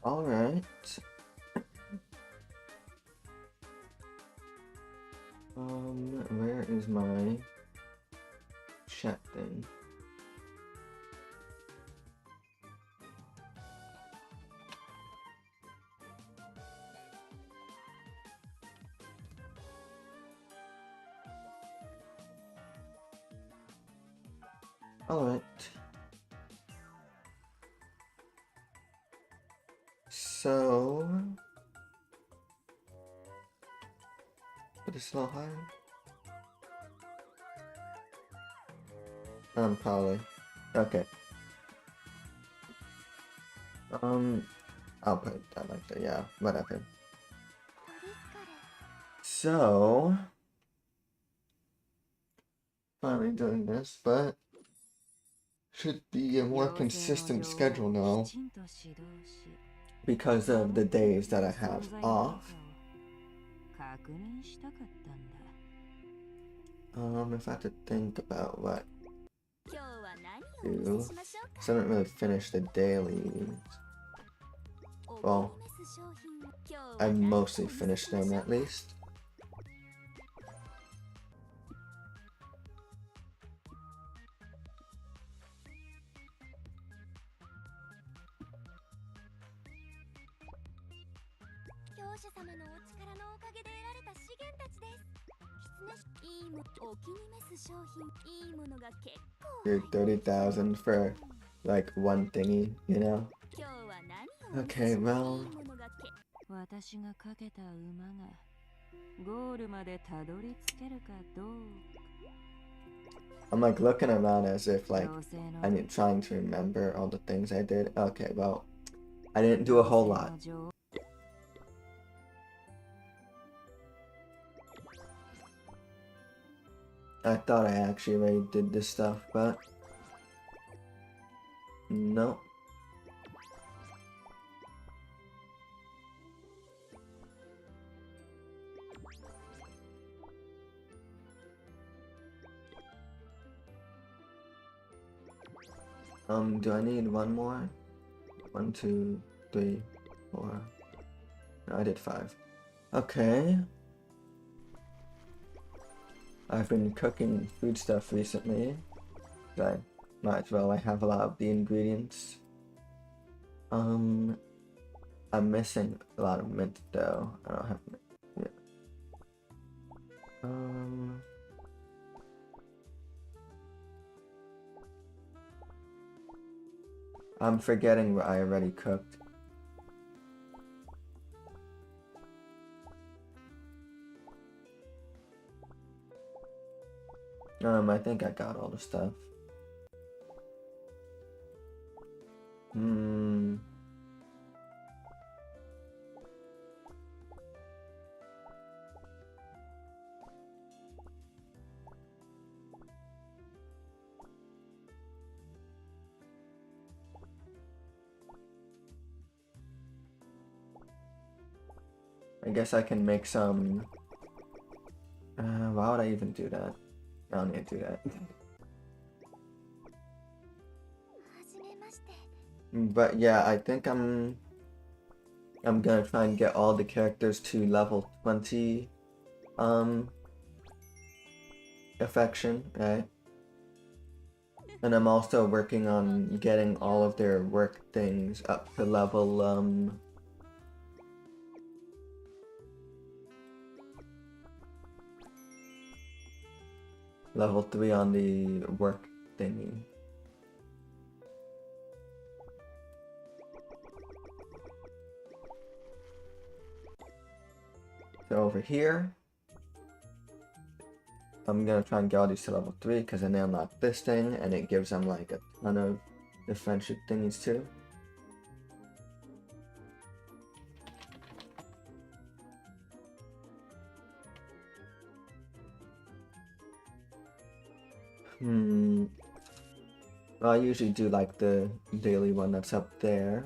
Alright. Where is my chat thing? Alright. So put this a little higher. Probably. Okay. I'll put that like that, yeah, whatever. So finally doing this, but should be a more consistent schedule now because of the days that I have off. If I have to think about what to do, because I haven't really finished the dailies. Well, I mostly finished them at least. Dude, 30,000 for like one thingy, you know? Okay, well. I'm like looking around as if like I'm trying to remember all the things I did. Okay, well, I didn't do a whole lot. I thought I actually already did this stuff, but no. Do I need one more? 1, 2, 3, 4. No, I did 5. Okay. I've been cooking food stuff recently. I might as well. I have a lot of the ingredients. I'm missing a lot of mint though. I don't have mint yet. I'm forgetting what I already cooked. I think I got all the stuff. I guess I can make some. Why would I even do that? I don't need to do that. But yeah, I think I'm gonna try and get all the characters to level 20 affection, right? And I'm also working on getting all of their work things up to level level 3 on the work thingy. So over here, I'm gonna try and get all these to level 3 because then they unlock this thing and it gives them like a ton of the friendship thingies too. Well, I usually do like the daily one that's up there.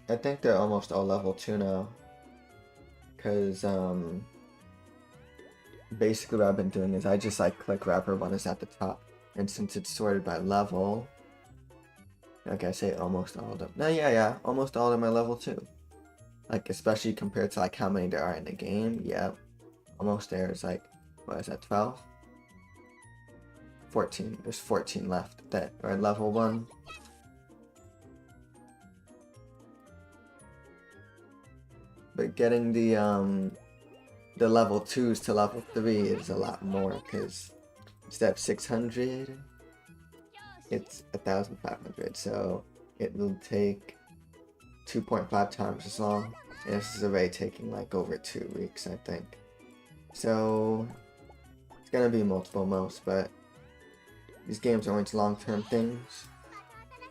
I think they're almost all level 2 now. Cause basically what I've been doing is I just like click wherever one is at the top, and since it's sorted by level, like I say almost all of them. No, yeah, almost all of them are level 2. Like especially compared to like how many there are in the game. Yeah, almost there. It's like, what is that, 12? 14. There's 14 left that are level 1. But getting the level 2s to level 3 is a lot more, because instead of 600, it's 1,500, so it will take 2.5 times as long. And this is already taking like over 2 weeks, I think. So it's gonna be multiple months, but these games are always long-term things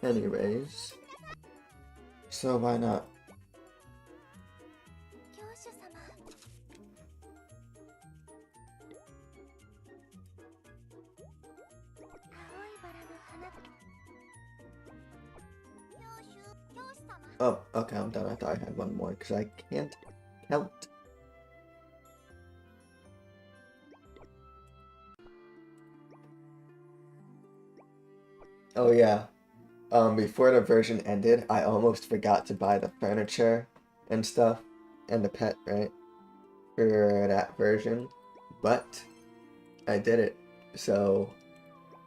anyways, so why not? Oh, okay, I'm done. I thought I had one more because I can't count. Oh yeah, before the version ended, I almost forgot to buy the furniture and stuff and the pet, right, for that version, but I did it, so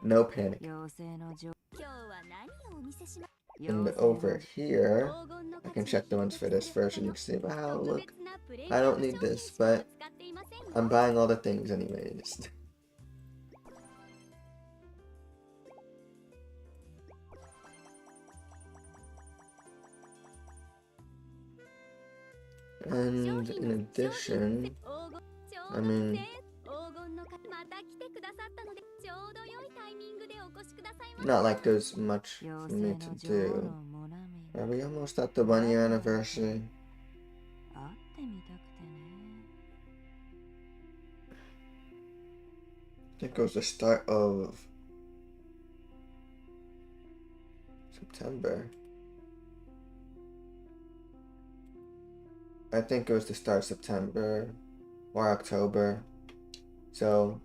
no panic. And over here, I can check the ones for this version. You can see, wow, look, I don't need this, but I'm buying all the things anyways. And in addition, I mean, not like there's much for me to do. Are we almost at the 1-year anniversary? I think it was the start of September. I think it was the start of September or October. So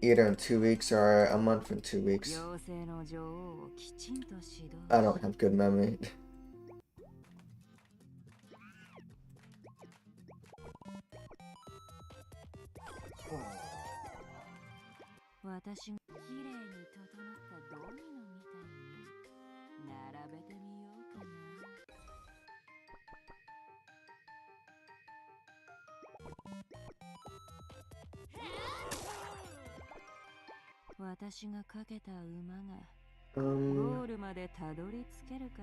either in 2 weeks or a month and 2 weeks. I don't have good memory.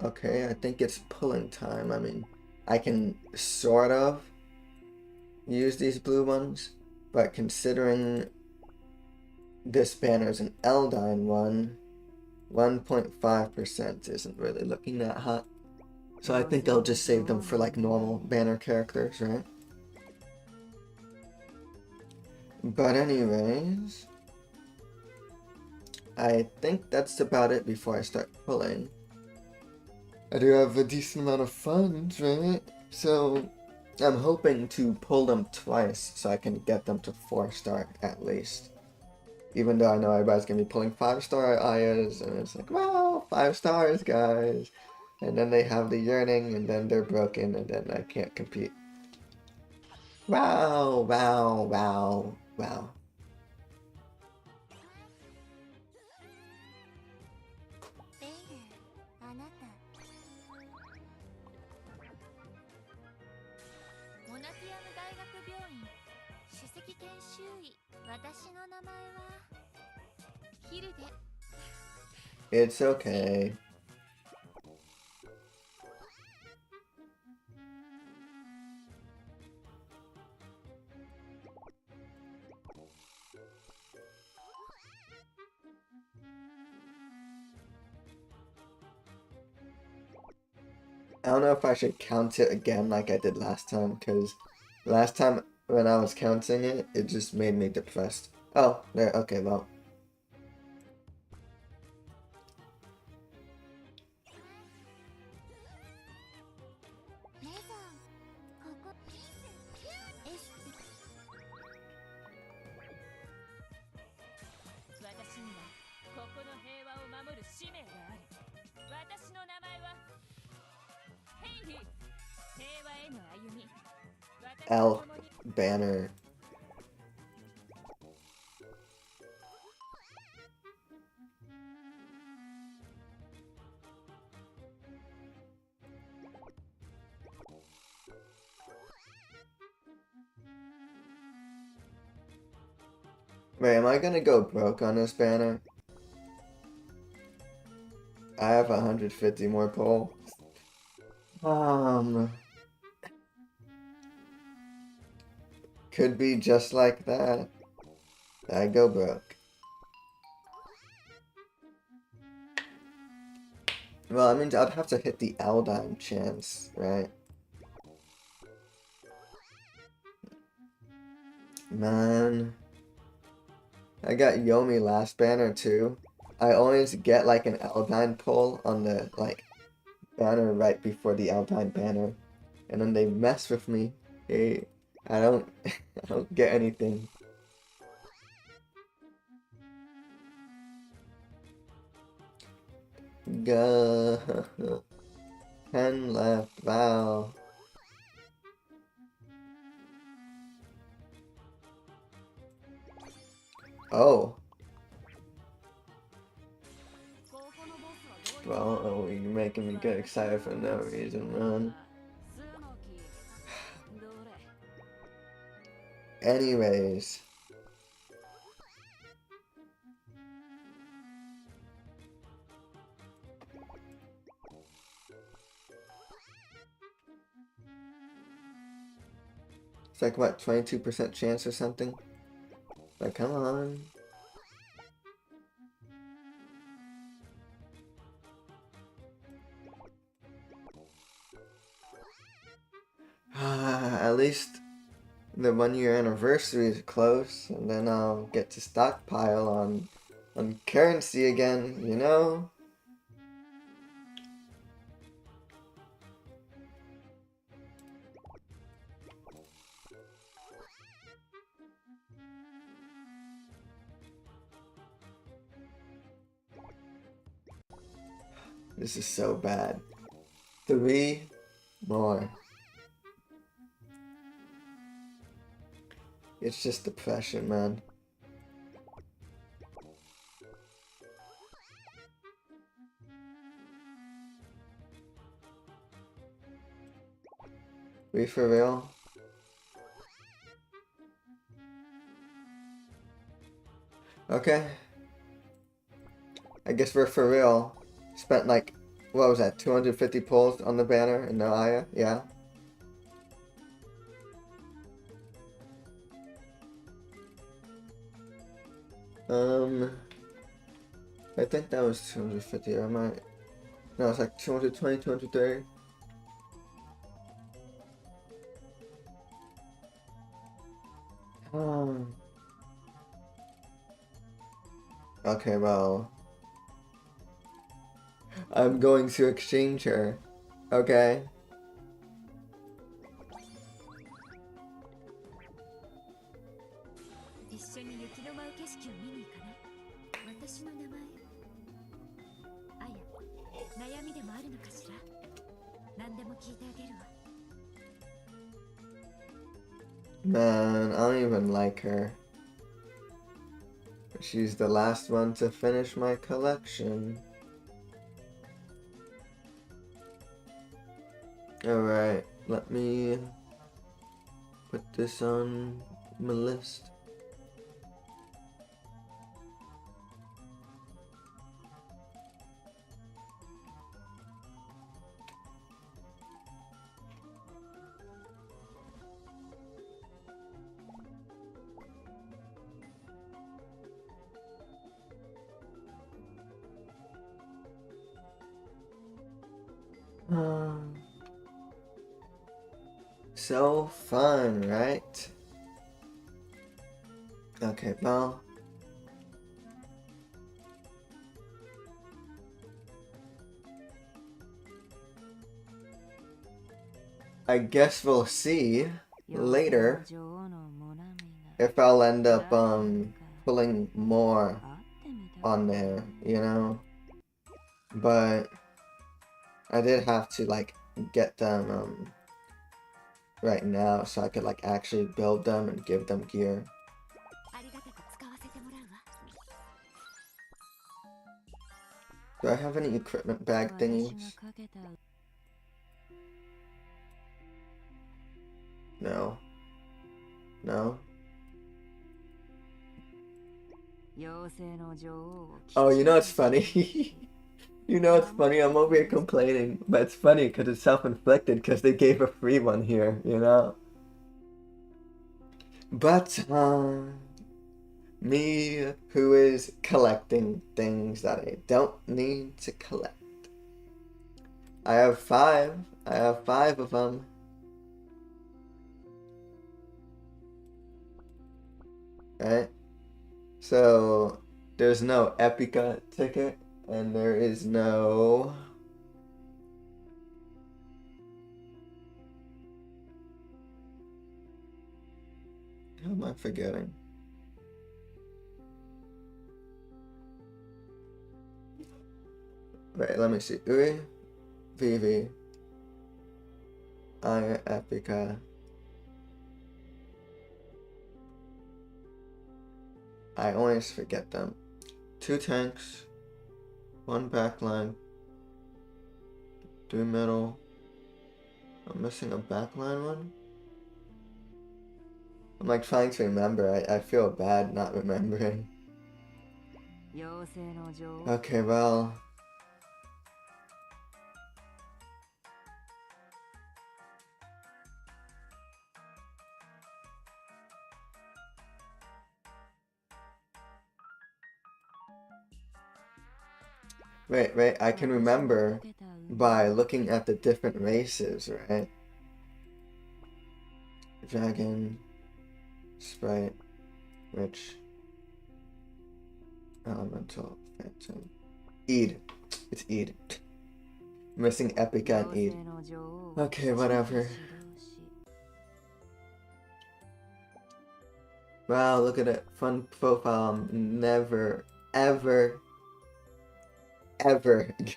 Okay, I think it's pulling time. I mean, I can sort of use these blue ones, but considering this banner is an Eldine one, 1.5% isn't really looking that hot. So I think I'll just save them for like normal banner characters, right? But anyways, I think that's about it before I start pulling. I do have a decent amount of funds, right? So I'm hoping to pull them twice so I can get them to 4-star at least. Even though I know everybody's gonna be pulling 5-star Ayas, and it's like, wow, 5 stars, guys. And then they have the yearning, and then they're broken, and then I can't compete. Wow, wow, wow, wow. It's okay. I don't know if I should count it again like I did last time, because last time when I was counting it, it just made me depressed. Oh, there, okay, well. L banner. Wait, am I gonna go broke on this banner? I have 150 more pull. Could be just like that. I go broke. Well, I mean, I'd have to hit the Aldine chance, right? Man. I got Yomi last banner too. I always get like an Aldine pull on the like banner right before the Aldine banner. And then they mess with me. Hey, I don't I don't get anything. Go 10 left, wow. Oh. Well, oh, you're making me get excited for no reason, man. Anyways. It's like, what, 22% chance or something? Like, come on. At least the 1-year anniversary is close, and then I'll get to stockpile on currency again, you know? This is so bad. 3 more. It's just depression, man. We for real? Okay. I guess we're for real. Spent like, what was that, 250 pulls on the banner in the Aya? Yeah. I think that was 250, or am I? No, it's like 220, 230. Okay, well. I'm going to exchange her. Okay. Man, I don't even like her. She's the last one to finish my collection. Alright, let me put this on my list. So fun, right? Okay, well. I guess we'll see later if I'll end up pulling more on there, you know? But I did have to like get them right now so I could like actually build them and give them gear. Do I have any equipment bag thingies? No. No? Oh, you know what's funny? You know what's funny? I'm over here complaining, but it's funny because it's self-inflicted because they gave a free one here, you know? But, me who is collecting things that I don't need to collect. I have 5. I have 5 of them. Right? So, there's no Epica ticket, and there is no... How am I forgetting? Wait, let me see. Ui, Vivi, I, Epica. I always forget them. 2 tanks, 1 backline, 3 middle. I'm missing a backline one? I'm like trying to remember. I feel bad not remembering. Okay, well. Wait, I can remember by looking at the different races, right? Dragon, Sprite, Witch, Elemental, Phantom, Eid. It's Eid. Missing Epica and Eid. Okay, whatever. Wow, look at it. Fun profile I'm never, ever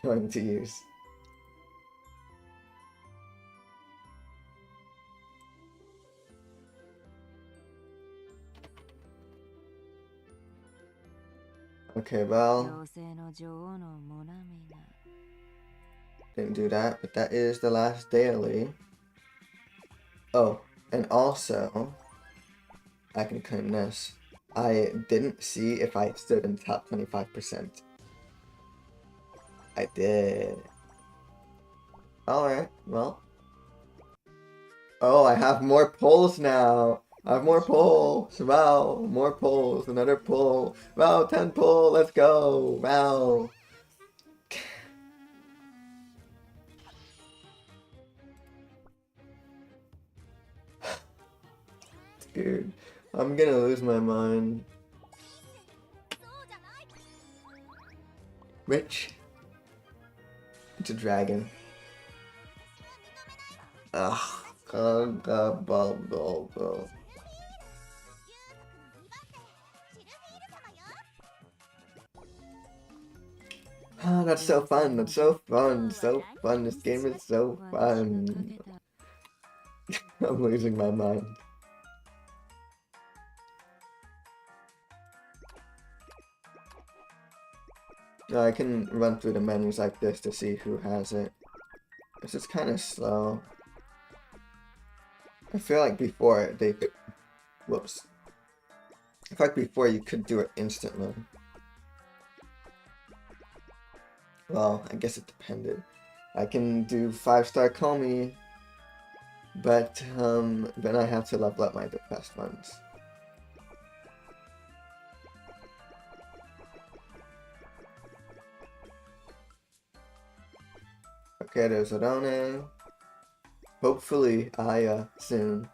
going to use. Okay, well, didn't do that, but that is the last daily. Oh, and also, I can claim this. I didn't see if I stood in top 25%. I did. Alright, well. Oh, I have more polls now. I have more polls. Wow, more polls. Another poll. Wow, 10 poll. Let's go. Wow. Dude, I'm gonna lose my mind. Rich. It's a dragon. Ugh. Oh, that's so fun. That's so fun. So fun. This game is so fun. I'm losing my mind. I can run through the menus like this to see who has it. This is kind of slow. I feel like before they... Whoops. I feel like before you could do it instantly. Well, I guess it depended. I can do 5-star Comey, but then I have to level up my depressed ones. Okay, there's Arone. Hopefully, Aya soon.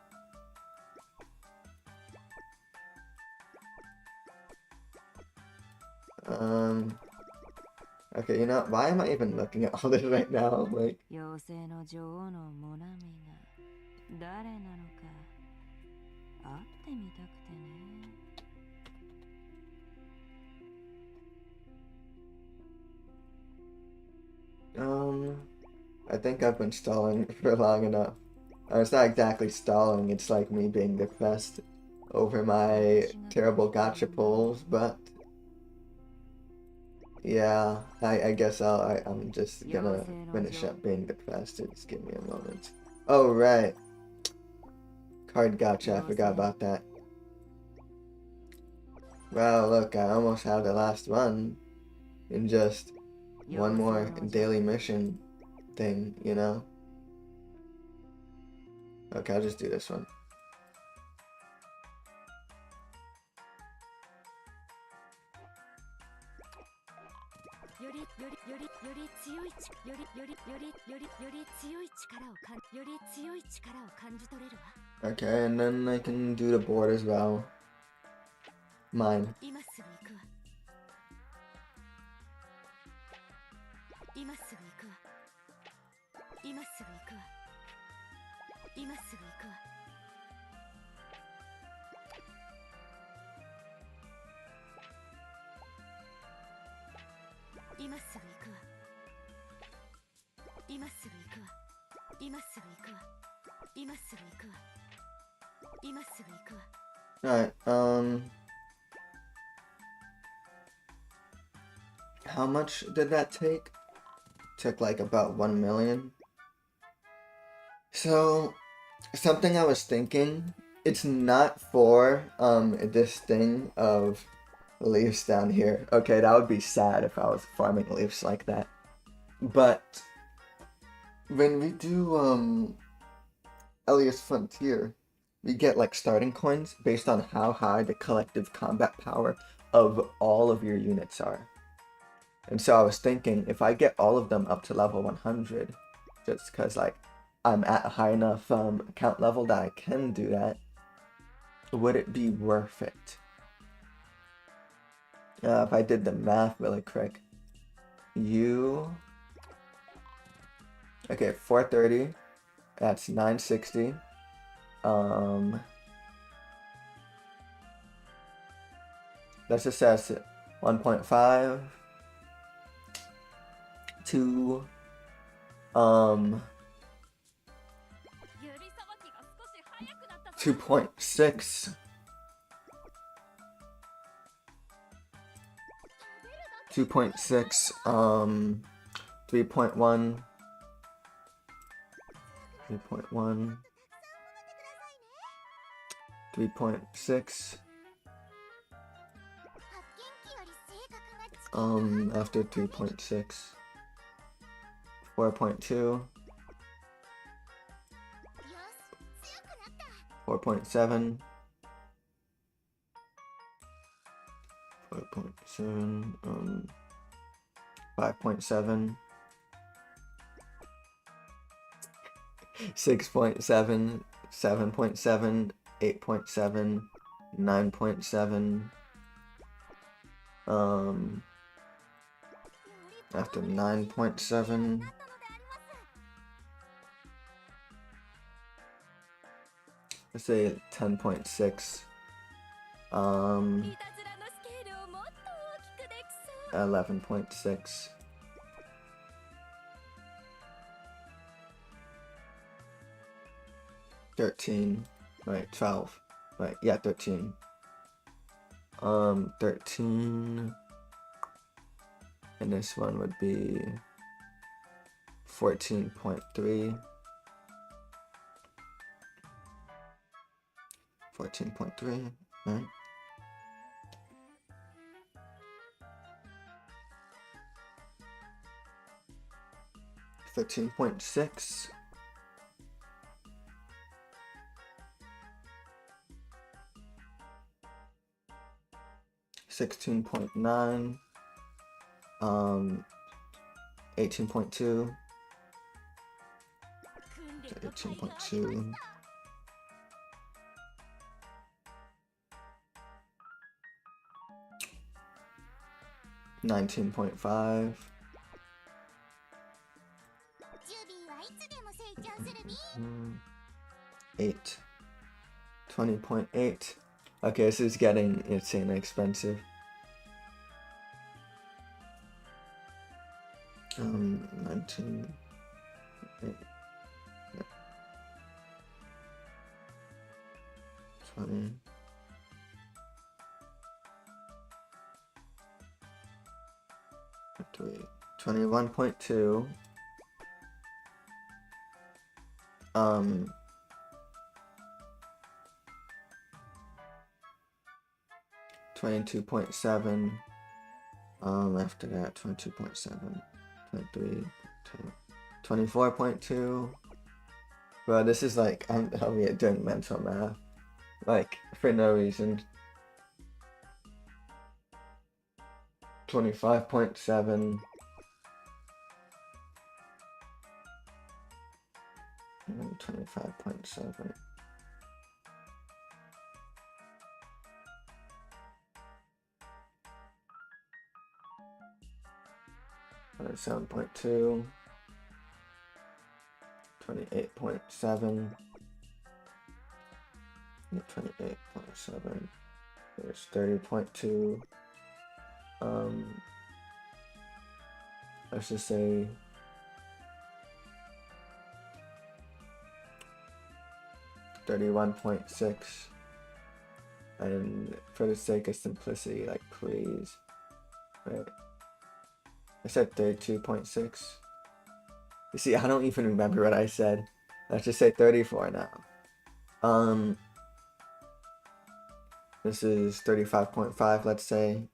Okay, you know, why am I even looking at all this right now? Like, I think I've been stalling for long enough. It's not exactly stalling, it's like me being depressed over my terrible gacha pulls, but yeah, I guess I'm just gonna finish up being depressed. Just give me a moment. Oh, right. Card gacha, I forgot about that. Well, look, I almost have the last one in just one more daily mission thing, you know? Okay, I'll just do this one. Okay, and then I can do the board as well. Mine. Alright, how much did that take? Took like about 1 million. So, something I was thinking, it's not for, this thing of leaves down here. Okay, that would be sad if I was farming leaves like that. But, when we do, Elias Frontier, we get like starting coins based on how high the collective combat power of all of your units are. And so I was thinking, if I get all of them up to level 100, just because like I'm at a high enough account level that I can do that, would it be worth it? If I did the math really quick, okay, 430, that's 960. Let's assess it. 1.5 to 2.6 2.6 3.1 3.1 3.6 after 3.6 4.2 4.7 4.7 5.7 6.7 7.7 8.7 9.7 after 9.7 let's say 10.6 11.6 13 right 12 right yeah 13 13 and this one would be 14.3 14.3 right 13.6 16.9 18.2 18.2 19.5 8 20.8 okay, this is getting insanely expensive. 19 20. 21.2. 22.7. After that, 22.7, 23, 24.2. Bro, this is like, I'm doing mental math. Like, for no reason. 25.7. 25.7. 27.2. 28.7. 28.7. There's 30.2. Let's just say 31.6. And for the sake of simplicity, like, please. Right. I said 32.6. You see, I don't even remember what I said. Let's just say 34 now. This is 35.5, let's say.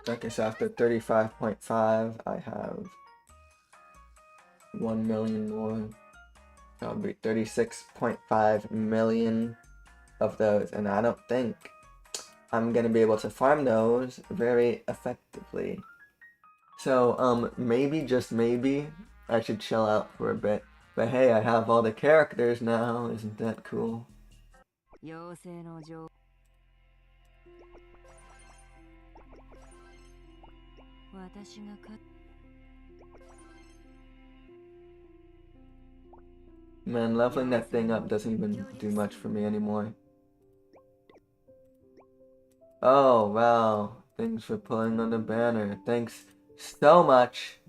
Okay, so after 35.5, I have 1 million more. That would be 36.5 million of those, and I don't think I'm gonna be able to farm those very effectively. So, maybe, just maybe, I should chill out for a bit. But hey, I have all the characters now, isn't that cool? Man, leveling that thing up doesn't even do much for me anymore. Oh, wow. Thanks for pulling on the banner. Thanks so much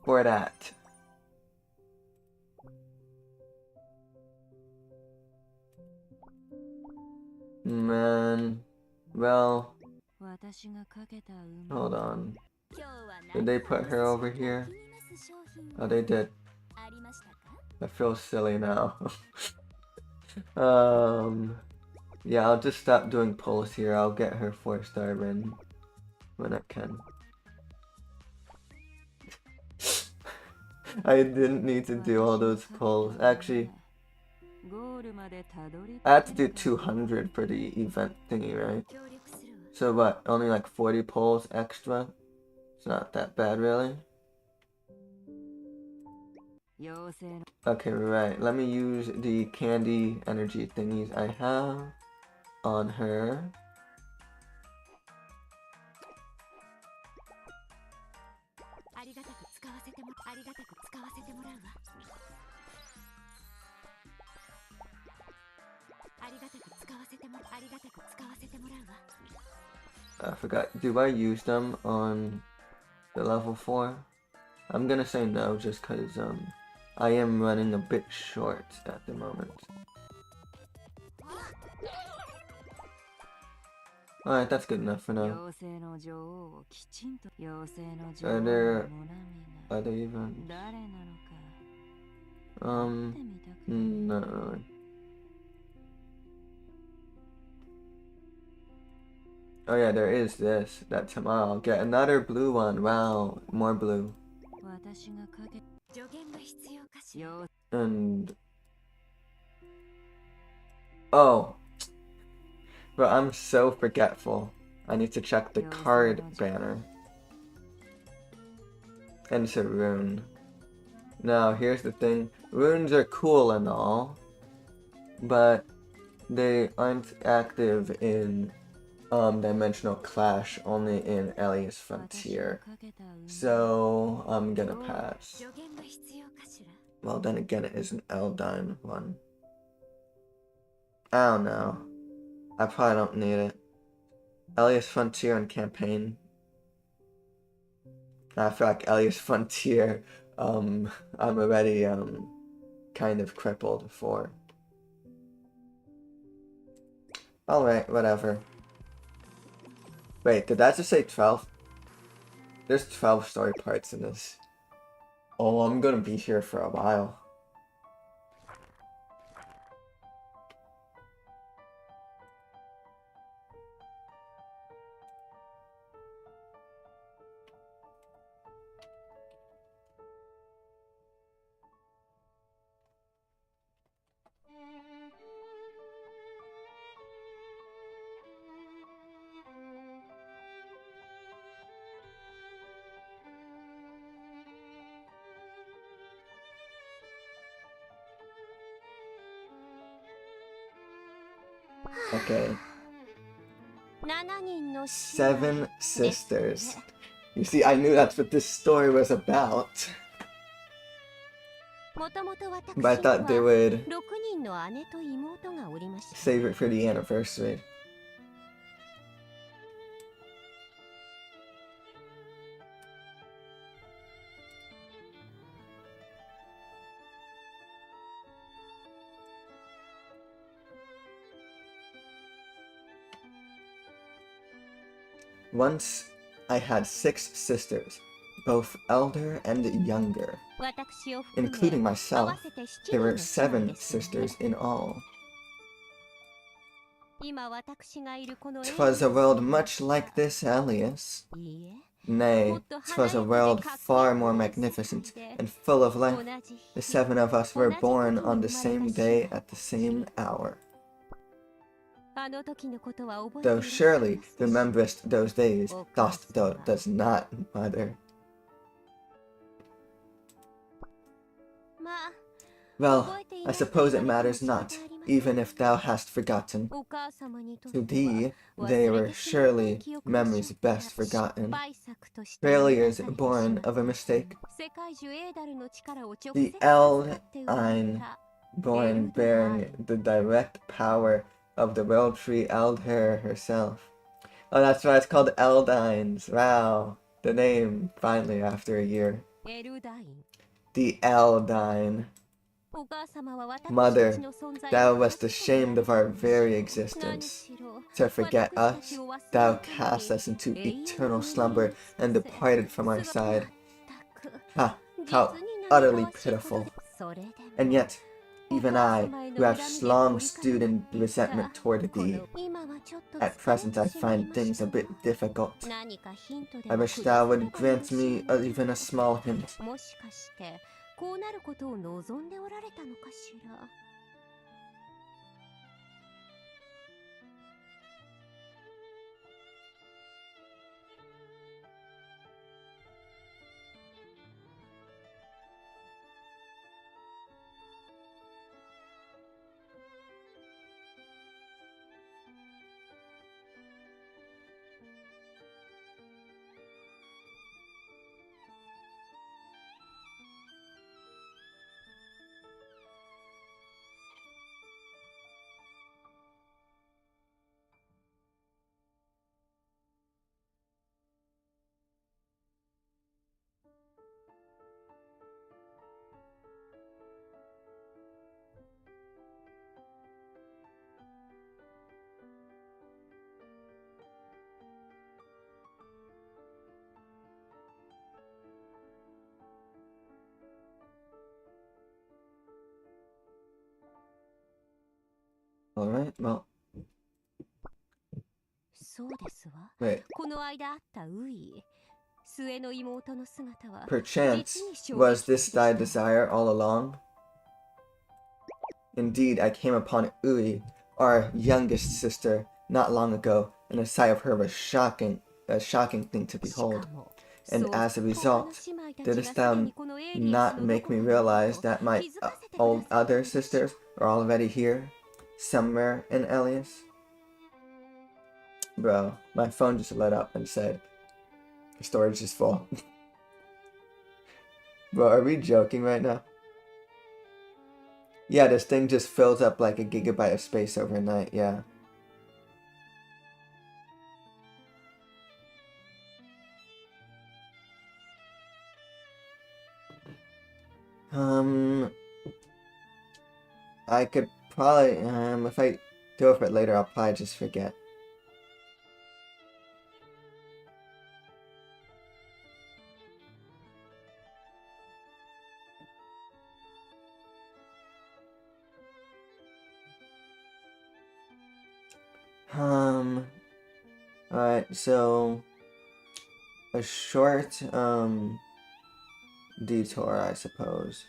for that. Man, well, hold on. Did they put her over here? Oh, they did. I feel silly now. Yeah, I'll just stop doing pulls here. I'll get her 4-star win when I can. I didn't need to do all those pulls. Actually, I had to do 200 for the event thingy, right? So what, only like 40 pulls extra? It's not that bad, really. Okay, right. Let me use the candy energy thingies I have on her. I forgot. Do I use them on the level 4? I'm gonna say no, just cause I am running a bit short at the moment. Alright, that's good enough for now. Are there other events? Not really. Oh yeah, there is this. That tomorrow I'll get another blue one. Wow, more blue. And oh, bro, I'm so forgetful. I need to check the card banner. And it's a rune. Now, here's the thing. Runes are cool and all, but they aren't active in Dimensional Clash, only in Ellie's Frontier. So, I'm gonna pass. Well, then again, it is an Eldine one. I don't know. I probably don't need it. Elias Frontier and Campaign. I feel like Elias Frontier, I'm already, kind of crippled for. Alright, whatever. Wait, did that just say 12? There's 12 story parts in this. Oh, I'm gonna be here for a while. Okay. 7 sisters. You see, I knew that's what this story was about. But I thought they would save it for the anniversary. Once, I had 6 sisters, both elder and younger. Including myself, there were 7 sisters in all. 'Twas a world much like this, Elias. Nay, 'twas a world far more magnificent and full of life. The 7 of us were born on the same day at the same hour. Though surely rememberest those days, dost thou does not matter. Well, I suppose it matters not, even if thou hast forgotten. To thee, they were surely memories best forgotten. Failures born of a mistake. The Eldine born bearing the direct power of the World Tree Elder herself. Oh, that's why it's called Eldines. Wow. The name, finally, after a year. The Eldine. Mother, thou wast ashamed of our very existence. To forget us, thou cast us into eternal slumber and departed from our side. Ha! How utterly pitiful. And yet, even I, who have long stewed in resentment toward thee, at present I find things a bit difficult. I wish thou would grant me even a small hint. こうなることを望んでおられたのかしら。Alright, well. そうですわ。 Wait. この間あったウイ。末の妹の姿は Perchance, was this thy desire all along? Indeed, I came upon Ui, our youngest sister, not long ago, and the sight of her was a shocking thing to behold. And as a result, didst thou not make me realize that my other sisters are already here? Somewhere in Elias? Bro, my phone just lit up and said, storage is full. Bro, are we joking right now? Yeah, this thing just fills up like a gigabyte of space overnight, yeah. I could probably, if I do it for it later, I'll probably just forget. Alright, so a short, detour, I suppose.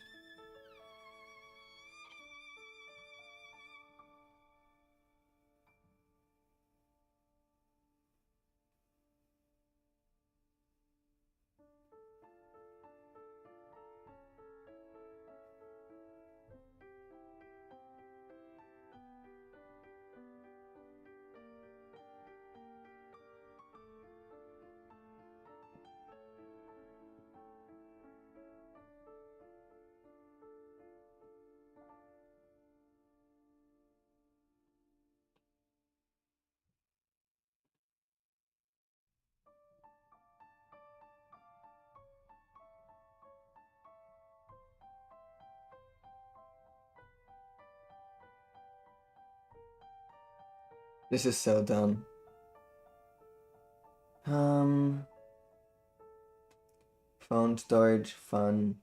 This is so dumb. Phone storage, fun.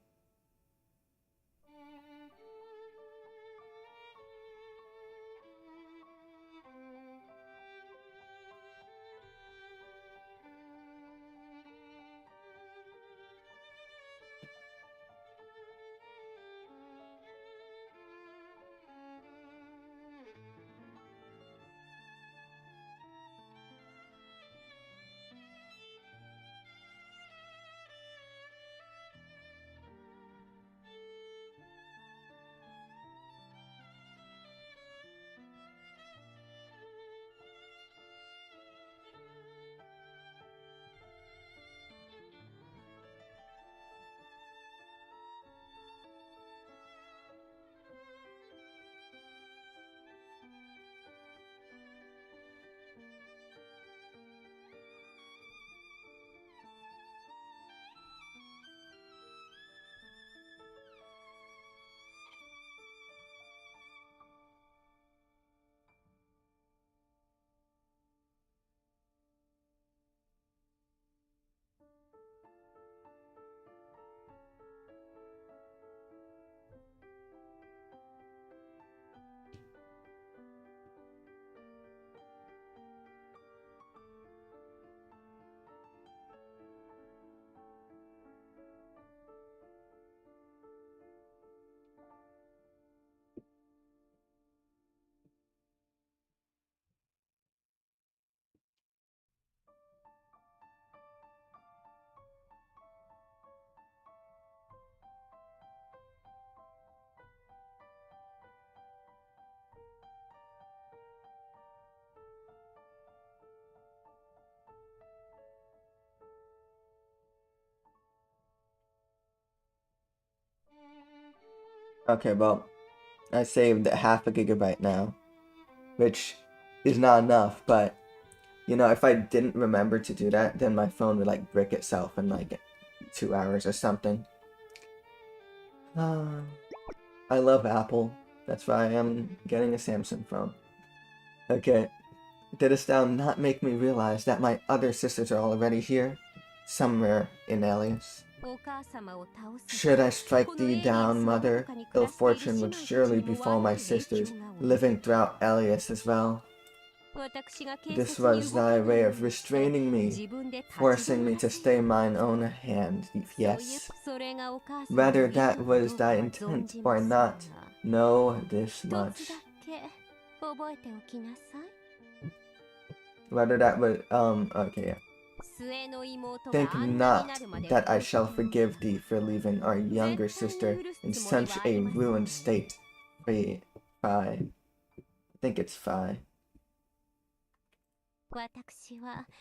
Okay, well, I saved half a gigabyte now, which is not enough, but, you know, if I didn't remember to do that, then my phone would, like, brick itself in, like, 2 hours or something. I love Apple. That's why I'm getting a Samsung phone. Okay, didst thou not make me realize that my other sisters are already here? Somewhere in Alias. Should I strike thee down, mother? Ill fortune would surely befall my sisters, living throughout Alias as well. This was thy way of restraining me, forcing me to stay mine own hand, yes. Whether that was thy intent or not, know this much. Whether that was, okay, yeah. Think not that I shall forgive thee for leaving our younger sister in such a ruined state. Wait, Phi. I think it's Phi.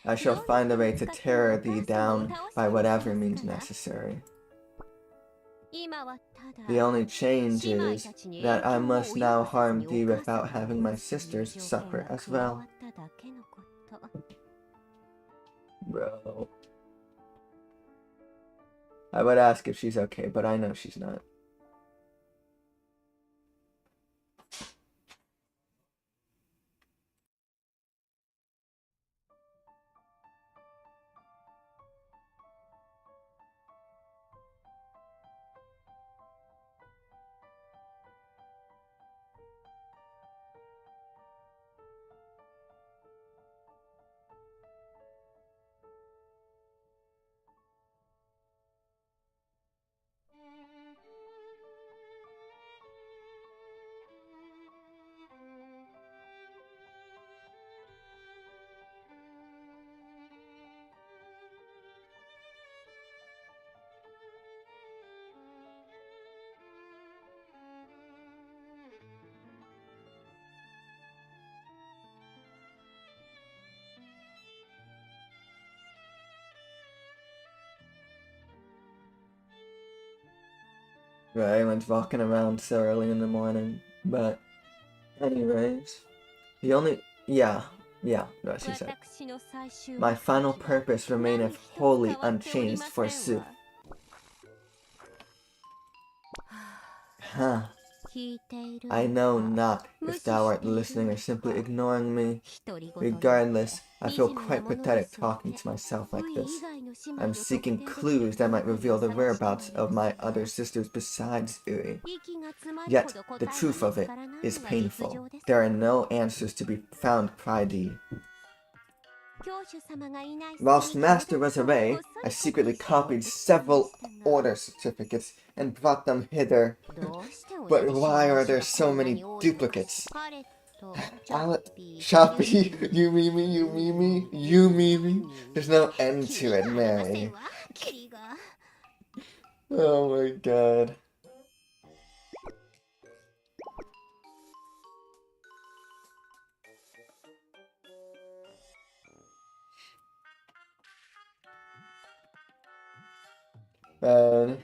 I shall find a way to tear thee down by whatever means necessary. The only change is that I must now harm thee without having my sisters suffer as well. Bro. I would ask if she's okay, but I know she's not. Right, everyone's walking around so early in the morning. But, anyways, the only. Yeah, no, she said. My final purpose remaineth wholly unchanged, forsooth. Huh. I know not if thou art listening or simply ignoring me. Regardless, I feel quite pathetic talking to myself like this. I'm seeking clues that might reveal the whereabouts of my other sisters besides Uri. Yet, the truth of it is painful. There are no answers to be found by thee. Whilst Master was away, I secretly copied several order certificates and brought them hither. But why are there so many duplicates? Choppy, you Mimi. There's no end to it, Mary. Oh my god. Man.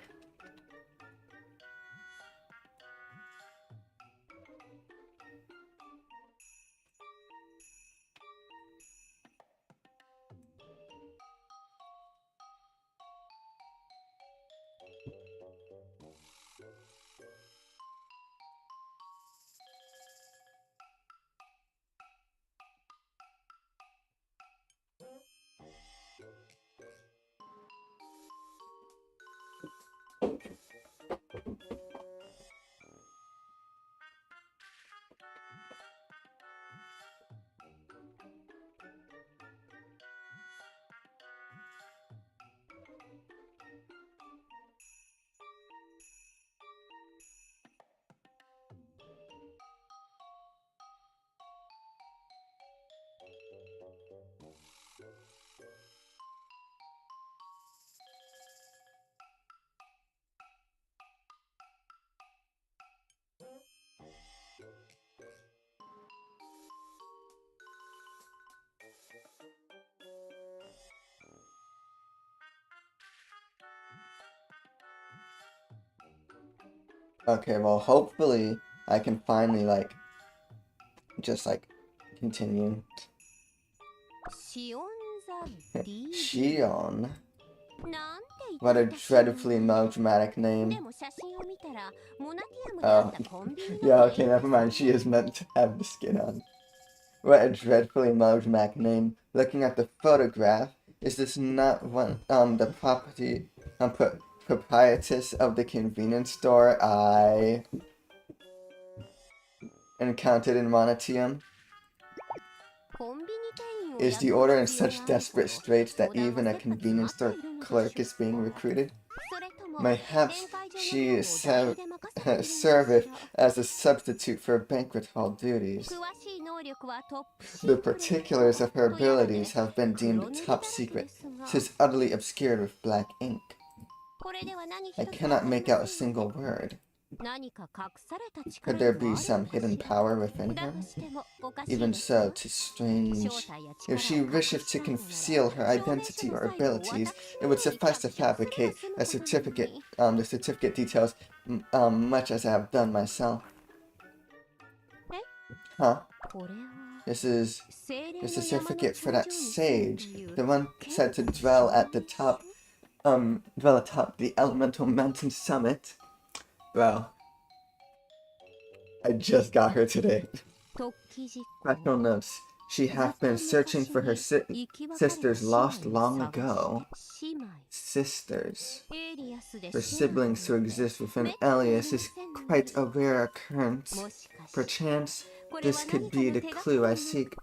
Okay, well, hopefully I can finally, like, just, like, continue. Shion? What a dreadfully melodramatic name. Oh, yeah, okay, never mind. She is meant to have the skin on. What a dreadfully melodramatic name. Looking at the photograph, is this not one, the property, proprietress of the convenience store I encountered in Monetium? Is the order in such desperate straits that even a convenience store clerk is being recruited? Mayhaps she serveth as a substitute for banquet hall duties. The particulars of her abilities have been deemed top secret. 'Tis utterly obscured with black ink. I cannot make out a single word. Could there be some hidden power within her? Even so, 'tis strange. If she wishes to conceal her identity or abilities, it would suffice to fabricate a certificate, the certificate details, much as I have done myself. Huh? This is the certificate for that sage, the one said to dwell atop the elemental mountain summit. Well, I just got her today. Special notes. She hath been searching for her sisters lost long ago. Sisters. For siblings to exist within Elias is quite a rare occurrence. Perchance, this could be the clue I seek.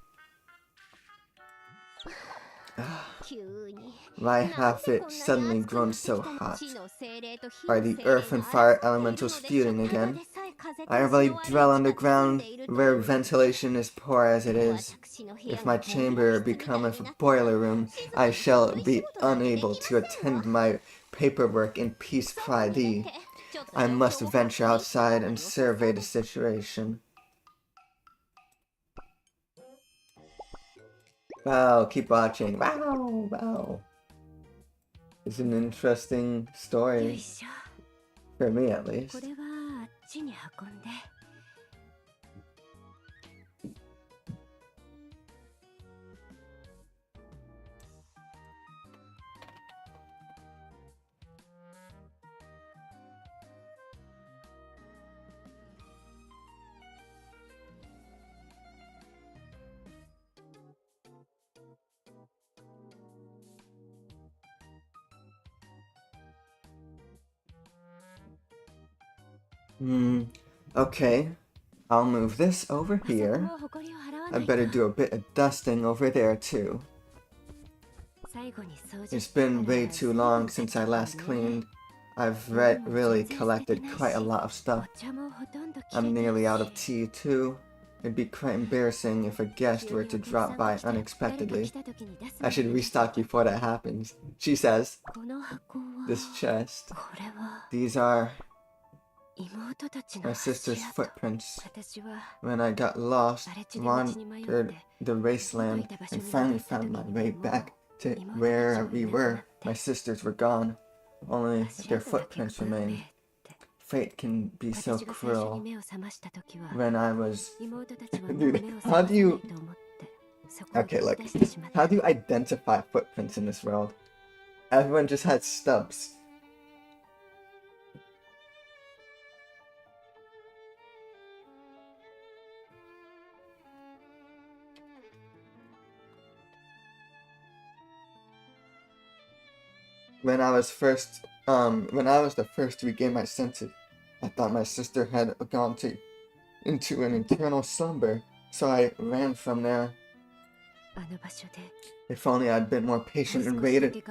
Why have it suddenly grown so hot? Are the earth and fire elementals feuding again? I really dwell underground where ventilation is poor as it is. If my chamber becometh a boiler room, I shall be unable to attend my paperwork in peace pride. I must venture outside and survey the situation. Wow, keep watching. Wow, wow. It's an interesting story. For me, at least. Okay. I'll move this over here. I better do a bit of dusting over there too. It's been way too long since I last cleaned. I've really collected quite a lot of stuff. I'm nearly out of tea too. It'd be quite embarrassing if a guest were to drop by unexpectedly. I should restock before that happens. She says, this chest. These are my sister's footprints. When I got lost, wandered the wasteland, and finally found my way back to where we were, my sisters were gone. Only their footprints remained. Fate can be so cruel. When I was... Dude, how do you... Okay, look. How do you identify footprints in this world? Everyone just had stubs. When I was the first to regain my senses, I thought my sister had gone into an eternal slumber, so I ran from there. If only I'd been more patient and waited,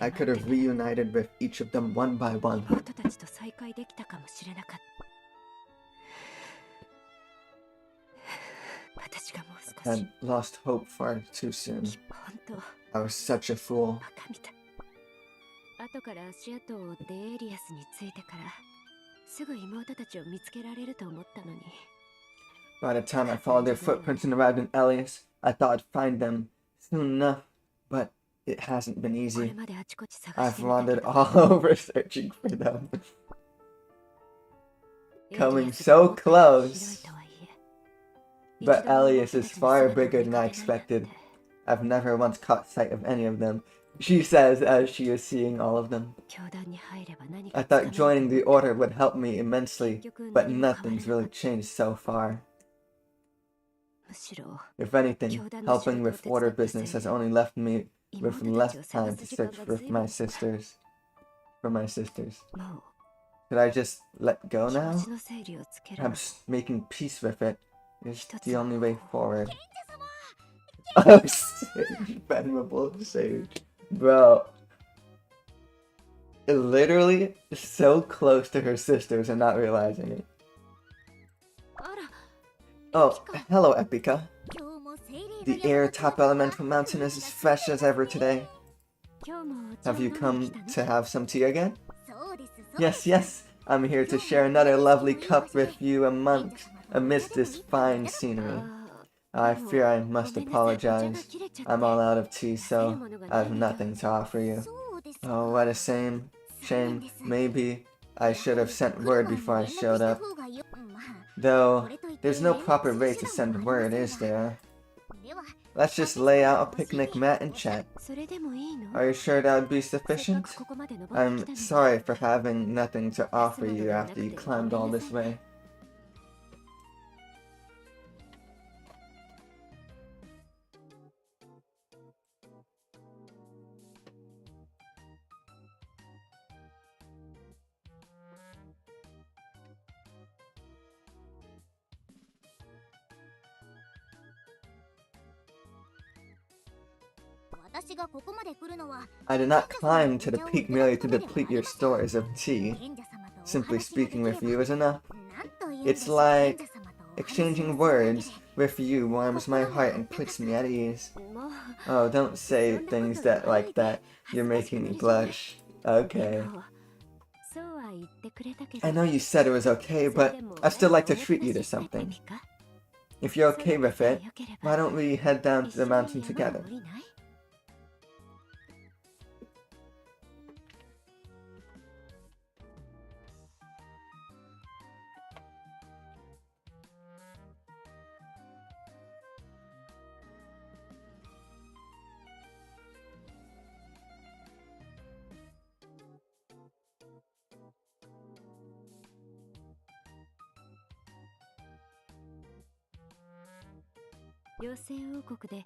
I could have reunited with each of them one by one. I had lost hope far too soon. I was such a fool. By the time I followed their footprints and arrived in Elias, I thought I'd find them soon enough, but it hasn't been easy. I've wandered all over searching for them. Coming so close. But Elias is far bigger than I expected. I've never once caught sight of any of them, she says as she is seeing all of them. I thought joining the order would help me immensely, but nothing's really changed so far. If anything, helping with order business has only left me with less time to search for my sisters. Should I just let go now? Perhaps making peace with it is the only way forward. Oh, Sage, venerable Sage. Bro. Literally so close to her sisters and not realizing it. Oh, hello, Epica. The air atop Elemental Mountain is as fresh as ever today. Have you come to have some tea again? Yes, I'm here to share another lovely cup with you amidst this fine scenery. I fear I must apologize. I'm all out of tea, so I have nothing to offer you. Oh, what a shame. Maybe I should have sent word before I showed up. Though, there's no proper way to send word, is there? Let's just lay out a picnic mat and chat. Are you sure that would be sufficient? I'm sorry for having nothing to offer you after you climbed all this way. I did not climb to the peak merely to deplete your stores of tea. Simply speaking with you is enough. It's like exchanging words with you warms my heart and puts me at ease. Oh, don't say things like that. You're making me blush. Okay. I know you said it was okay, but I'd still like to treat you to something. If you're okay with it, why don't we head down to the mountain together?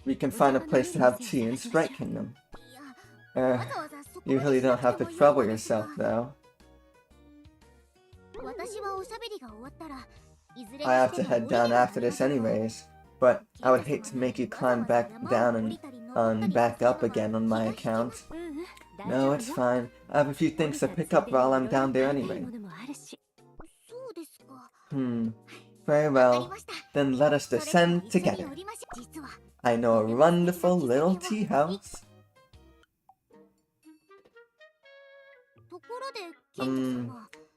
We can find a place to have tea in Sprite Kingdom. You really don't have to trouble yourself, though. I have to head down after this anyways, but I would hate to make you climb back down and back up again on my account. No, it's fine. I have a few things to pick up while I'm down there anyway. Very well. Then let us descend together. I know a wonderful little tea house.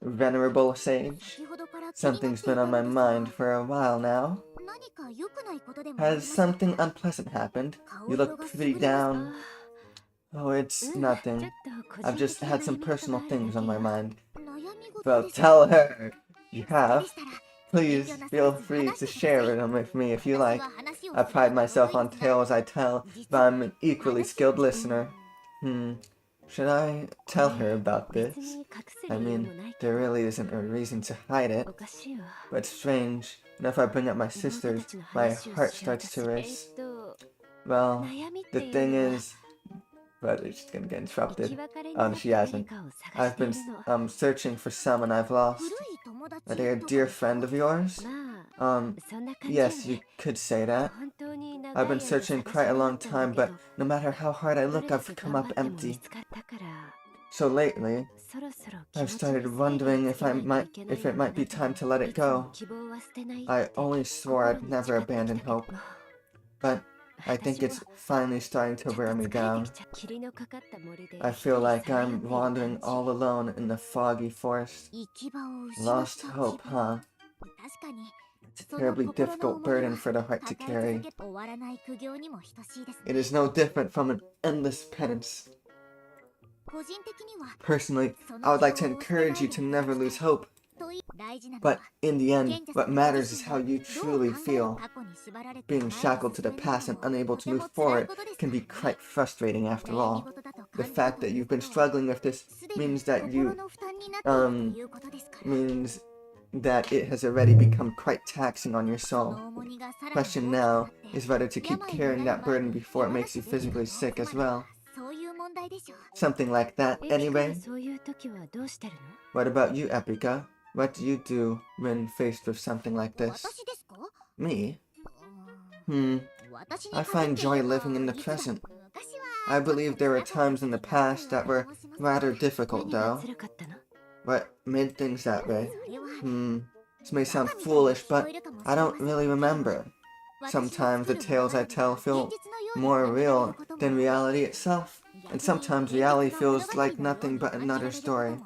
Venerable sage, something's been on my mind for a while now. Has something unpleasant happened? You look pretty down. Oh, it's nothing. I've just had some personal things on my mind. Well, tell her you have. Please feel free to share them with me if you like. I pride myself on tales I tell, but I'm an equally skilled listener. Should I tell her about this? I mean, there really isn't a reason to hide it. But it's strange, and if I bring up my sisters, my heart starts to race. Well, the thing is... But she's gonna get interrupted. She hasn't. I've been searching for someone I've lost. Are they a dear friend of yours? Yes, you could say that. I've been searching quite a long time, but no matter how hard I look, I've come up empty. So lately, I've started wondering if it might be time to let it go. I always swore I'd never abandon hope, but I think it's finally starting to wear me down. I feel like I'm wandering all alone in the foggy forest. Lost hope, huh? It's a terribly difficult burden for the heart to carry. It is no different from an endless penance. Personally, I would like to encourage you to never lose hope. But in the end, what matters is how you truly feel. Being shackled to the past and unable to move forward can be quite frustrating after all. The fact that you've been struggling with this means that it has already become quite taxing on your soul. Question now is whether to keep carrying that burden before it makes you physically sick as well. Something like that, anyway. What about you, Epica? What do you do when faced with something like this? Me? I find joy living in the present. I believe there were times in the past that were rather difficult, though. What made things that way? This may sound foolish, but I don't really remember. Sometimes the tales I tell feel more real than reality itself, and sometimes reality feels like nothing but another story.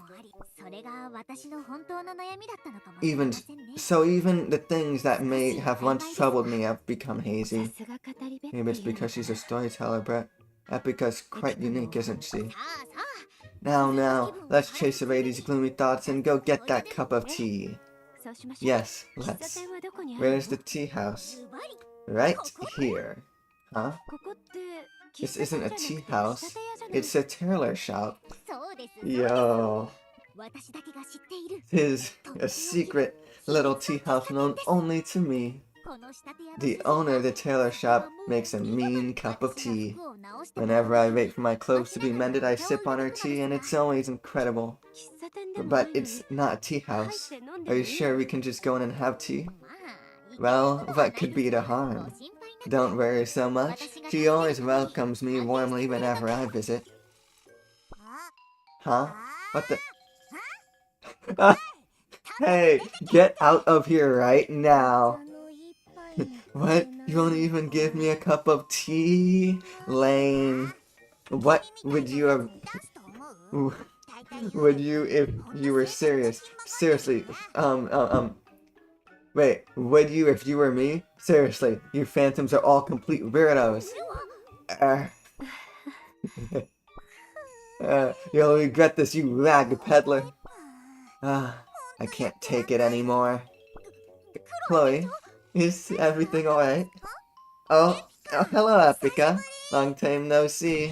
Even so, even the things that may have once troubled me have become hazy. Maybe it's because she's a storyteller, but Epica's quite unique, isn't she? Now, let's chase away these gloomy thoughts and go get that cup of tea. Yes, let's. Where's the tea house? Right here. Huh? This isn't a tea house. It's a tailor shop. Yo. This is a secret little tea house known only to me. The owner of the tailor shop makes a mean cup of tea. Whenever I wait for my clothes to be mended, I sip on her tea, and it's always incredible. But it's not a tea house. Are you sure we can just go in and have tea? Well, what could be the harm? Don't worry so much. She always welcomes me warmly whenever I visit. Huh? What the? Hey, get out of here right now. What? You won't even give me a cup of tea? Lame. What would you have... Would you if you were serious? Seriously, wait, would you if you were me? Seriously, you phantoms are all complete weirdos. You'll regret this, you rag peddler. I can't take it anymore. Chloe, is everything alright? Oh, hello, Epica. Long time no see.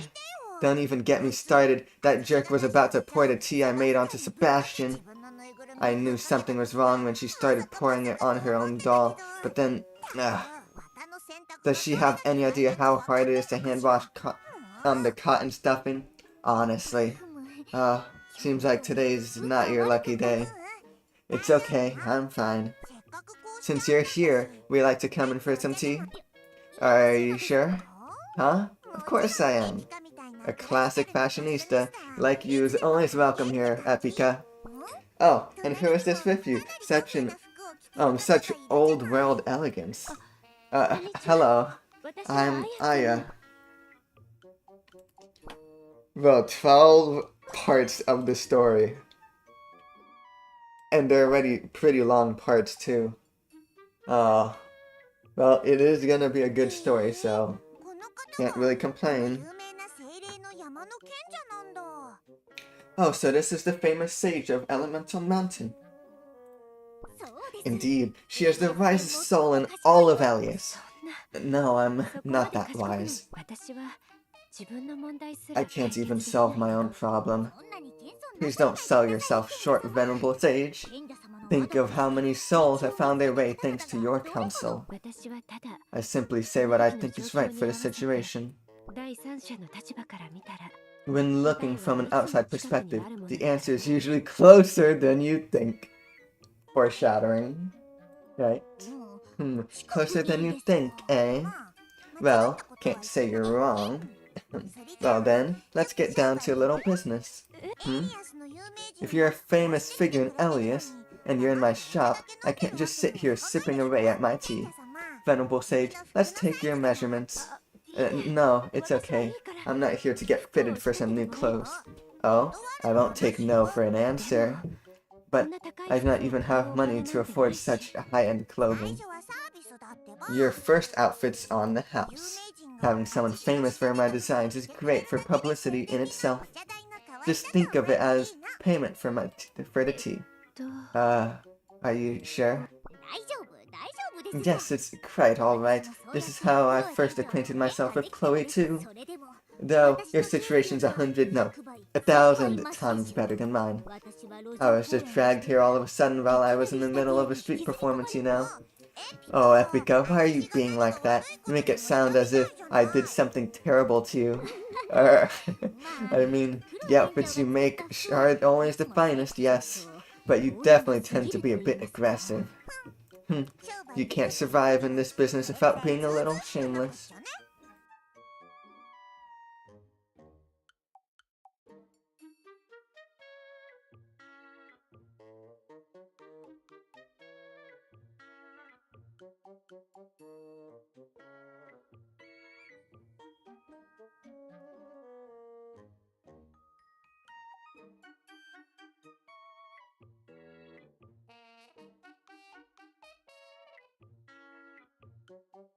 Don't even get me started. That jerk was about to pour the tea I made onto Sebastian. I knew something was wrong when she started pouring it on her own doll, but then... Does she have any idea how hard it is to hand wash the cotton stuffing? Honestly. Seems like today's not your lucky day. It's okay, I'm fine. Since you're here, we like to come in for some tea? Are you sure? Huh? Of course I am. A classic fashionista like you is always welcome here, Epica. Oh, and who is this with you? Such old world elegance. Hello. I'm Aya. Well, 12 parts of the story. And they're already pretty long parts, too. Well, it is gonna be a good story, so can't really complain. Oh, so this is the famous sage of Elemental Mountain. Indeed, she is the wisest soul in all of Elias. No, I'm not that wise. I can't even solve my own problem. Please don't sell yourself short, venerable sage. Think of how many souls have found their way thanks to your counsel. I simply say what I think is right for the situation. When looking from an outside perspective, the answer is usually closer than you think. Foreshadowing. Right? Closer than you think, eh? Well, can't say you're wrong. Well then, let's get down to a little business. If you're a famous figure in Elias, and you're in my shop, I can't just sit here sipping away at my tea. Venerable Sage, let's take your measurements. No, it's okay. I'm not here to get fitted for some new clothes. Oh, I won't take no for an answer. But I do not even have money to afford such high-end clothing. Your first outfit's on the house. Having someone famous for my designs is great for publicity in itself. Just think of it as payment for the tea. Are you sure? Yes, it's quite alright. This is how I first acquainted myself with Chloe too. Though your situation's 1,000 times better than mine. I was just dragged here all of a sudden while I was in the middle of a street performance, you know. Oh, Epica, why are you being like that? You make it sound as if I did something terrible to you. I mean, the outfits you make aren't always the finest, yes. But you definitely tend to be a bit aggressive. You can't survive in this business without being a little shameless.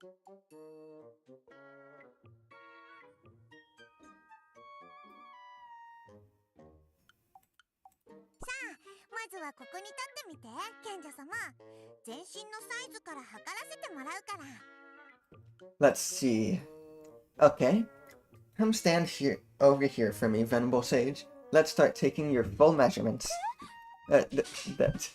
まずはここに立ってみて、賢者様。全身のサイズから測らせてもらうから。 Let's see. Okay. Come stand here over here for me, Venerable Sage. Let's start taking your full measurements. That.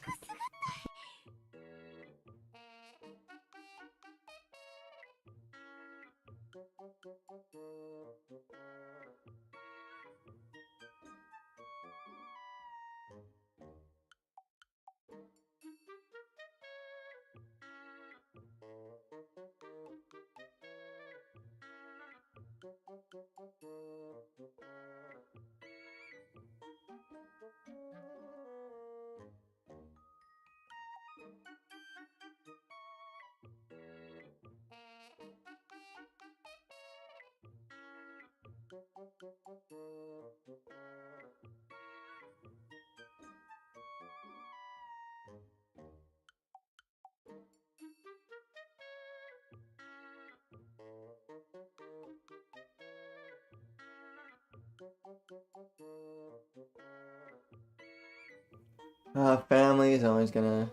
Family is always gonna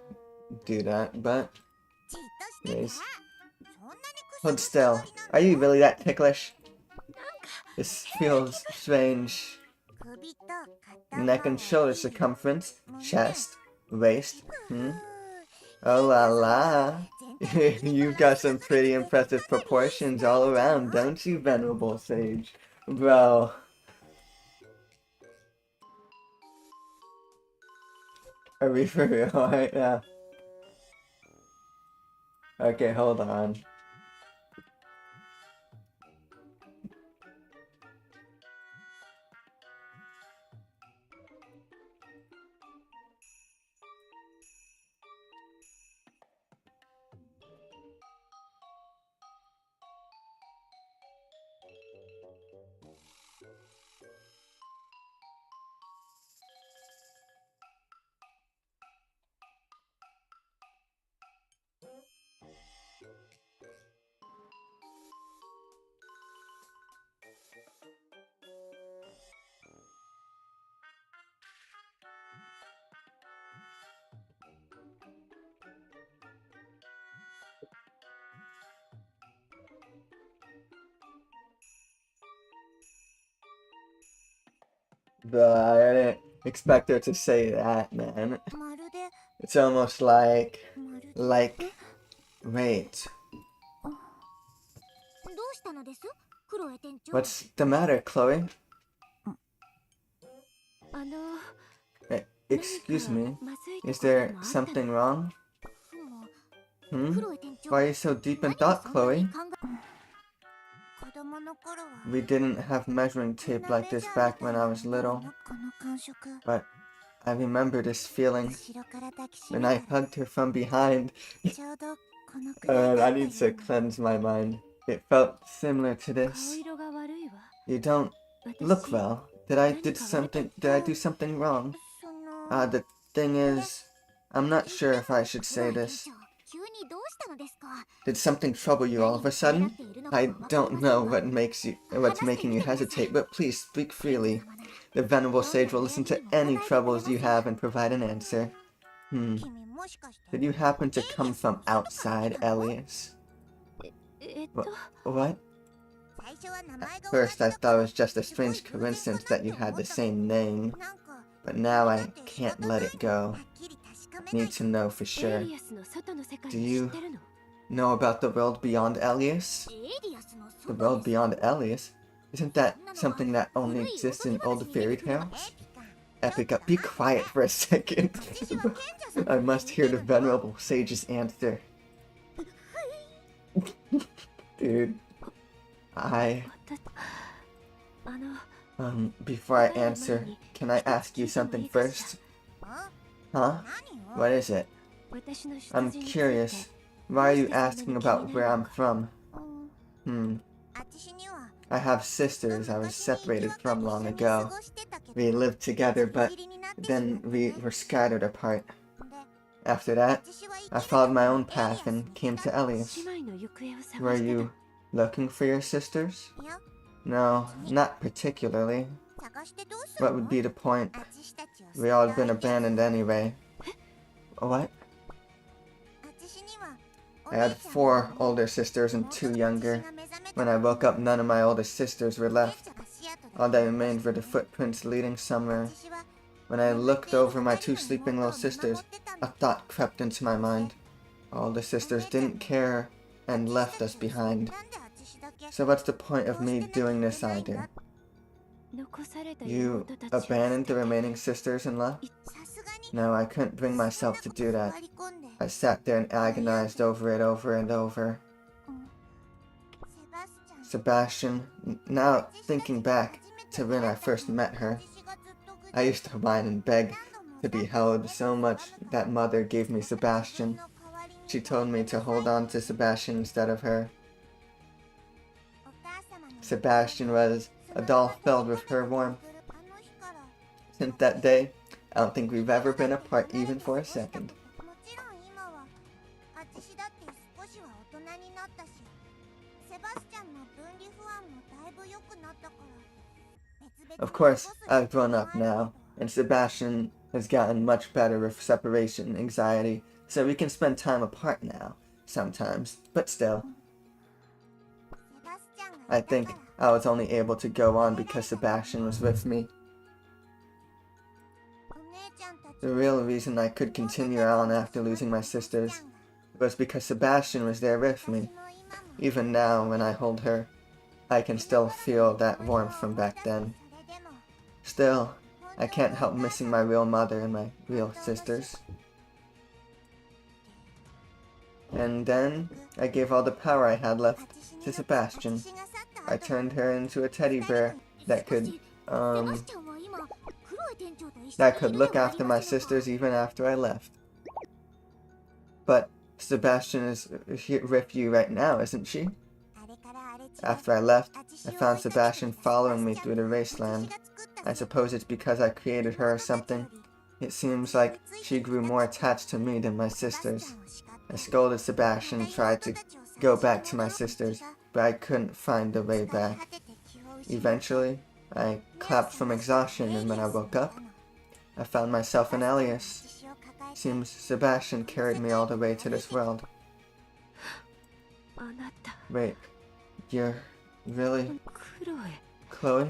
do that, but anyways. Hold still. Are you really that ticklish? This feels strange. Neck and shoulder circumference, chest, waist. Oh la la. You've got some pretty impressive proportions all around, don't you, Venerable Sage? Bro. Are we for real right now? Okay, hold on. But I didn't expect her to say that, man. It's almost like, wait. What's the matter, Chloe? Excuse me, is there something wrong? Why are you so deep in thought, Chloe? We didn't have measuring tape like this back when I was little, but I remember this feeling when I hugged her from behind. I need to cleanse my mind. It felt similar to this. You don't look well. Did I do something wrong? The thing is, I'm not sure if I should say this. Did something trouble you all of a sudden? I don't know what's making you hesitate, but please speak freely. The Venerable Sage will listen to any troubles you have and provide an answer. Did you happen to come from outside, Elias? What? At first I thought it was just a strange coincidence that you had the same name, but now I can't let it go. Need to know for sure. Do you know about the world beyond Elias? The world beyond Elias? Isn't that something that only exists in old fairy tales? Epica, be quiet for a second. I must hear the Venerable Sage's answer. Dude. Before I answer, can I ask you something first? Huh? What is it? I'm curious. Why are you asking about where I'm from? I have sisters I was separated from long ago. We lived together, but then we were scattered apart. After that, I followed my own path and came to Elias. 姉妹の行方を探 Were して you looking for your sisters? いや No, not particularly. 探してどうす What る would の be the point? 私たちを We all had been abandoned anyway. What? 私には I had 4 older sisters and 2 younger. When I woke up, none of my older sisters were left. All that remained were the footprints leading somewhere. When I looked over my 2 sleeping little sisters, a thought crept into my mind. All the sisters didn't care and left us behind. So what's the point of me doing this either? 残された You 妹たちを abandoned the remaining sisters and left? さすがに No, I couldn't bring myself to do that. 割り込んで I sat there and agonized over it over and over. セバスチャン Sebastian, now thinking back to when I first met her, I used to whine and beg to be held so much that mother gave me Sebastian. She told me to hold on to Sebastian instead of her. Sebastian was a doll filled with her warmth. Since that day, I don't think we've ever been apart even for a second. もちろん今は私だって少しは大人になったしセバスチャンの分離不安もだいぶ良くなったから Of course, I've grown up now, and Sebastian has gotten much better with separation anxiety, so we can spend time apart now, sometimes, but still. I think I was only able to go on because Sebastian was with me. The real reason I could continue on after losing my sisters was because Sebastian was there with me. Even now, when I hold her, I can still feel that warmth from back then. Still, I can't help missing my real mother and my real sisters. And then, I gave all the power I had left to Sebastian. I turned her into a teddy bear that could look after my sisters even after I left. But Sebastian is here with you right now, isn't she? After I left, I found Sebastian following me through the wasteland. I suppose it's because I created her or something. It seems like she grew more attached to me than my sisters. I scolded Sebastian and tried to go back to my sisters, but I couldn't find the way back. Eventually, I collapsed from exhaustion, and when I woke up, I found myself in Elias. Seems Sebastian carried me all the way to this world. あなた Wait, you're really クロエ Chloe?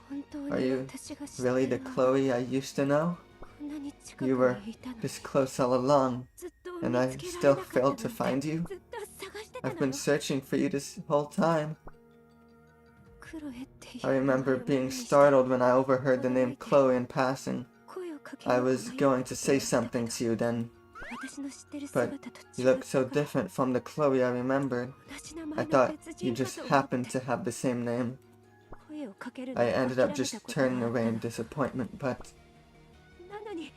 本当 Are に you 私が知って really the るの Chloe I used to know? こんなに近く You were にいたのに this close all along, ずっと and I 見つけら still れなかった failed なん to て find you? ずっと探してた I've の been よ searching for you this whole time. クロエっていう I 名前 remember を being 耳にして startled when I overheard the name Chloe in passing. 声をかけ I ようか was 迷 going った to say ことがあった something to you then, 私の知ってる but 姿と you 違 looked っ so たから different from the Chloe I remembered. 同じ名 I 前の thought 別 you 人 just かと思っ happened て to have the same name. 声をかけるの I を ended up 諦め just たこと turning があった away の in disappointment, but なのに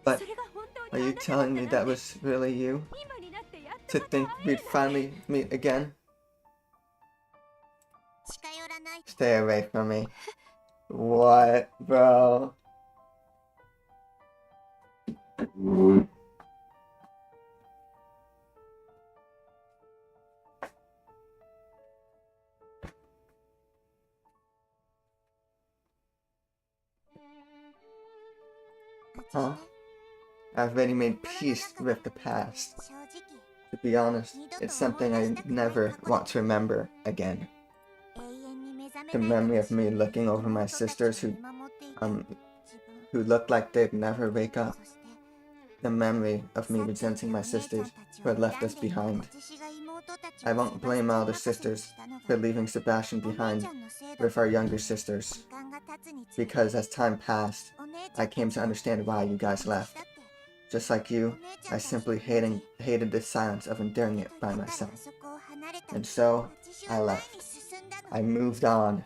But それが本当 are にあ you なただった telling me なん that て was really you? 今になってやっと To また think 会え we'd る finally meet again? 近寄らない Stay away from me. What, bro? Huh? I've already made peace with the past. 正直 To be honest, it's something I never want to remember again. 永遠に目覚め The ない memory of me 私 looking over my 妹たちを sisters 見守っていた um, 自分 who looked like they'd never wake up. そして The memory of me resenting my sisters who had left us behind. I won't blame all the sisters for leaving Sebastian behind with our younger sisters, because as time passed, I came to understand why you guys left. Just like you, I simply hated the silence of enduring it by myself. And so, I left. I moved on.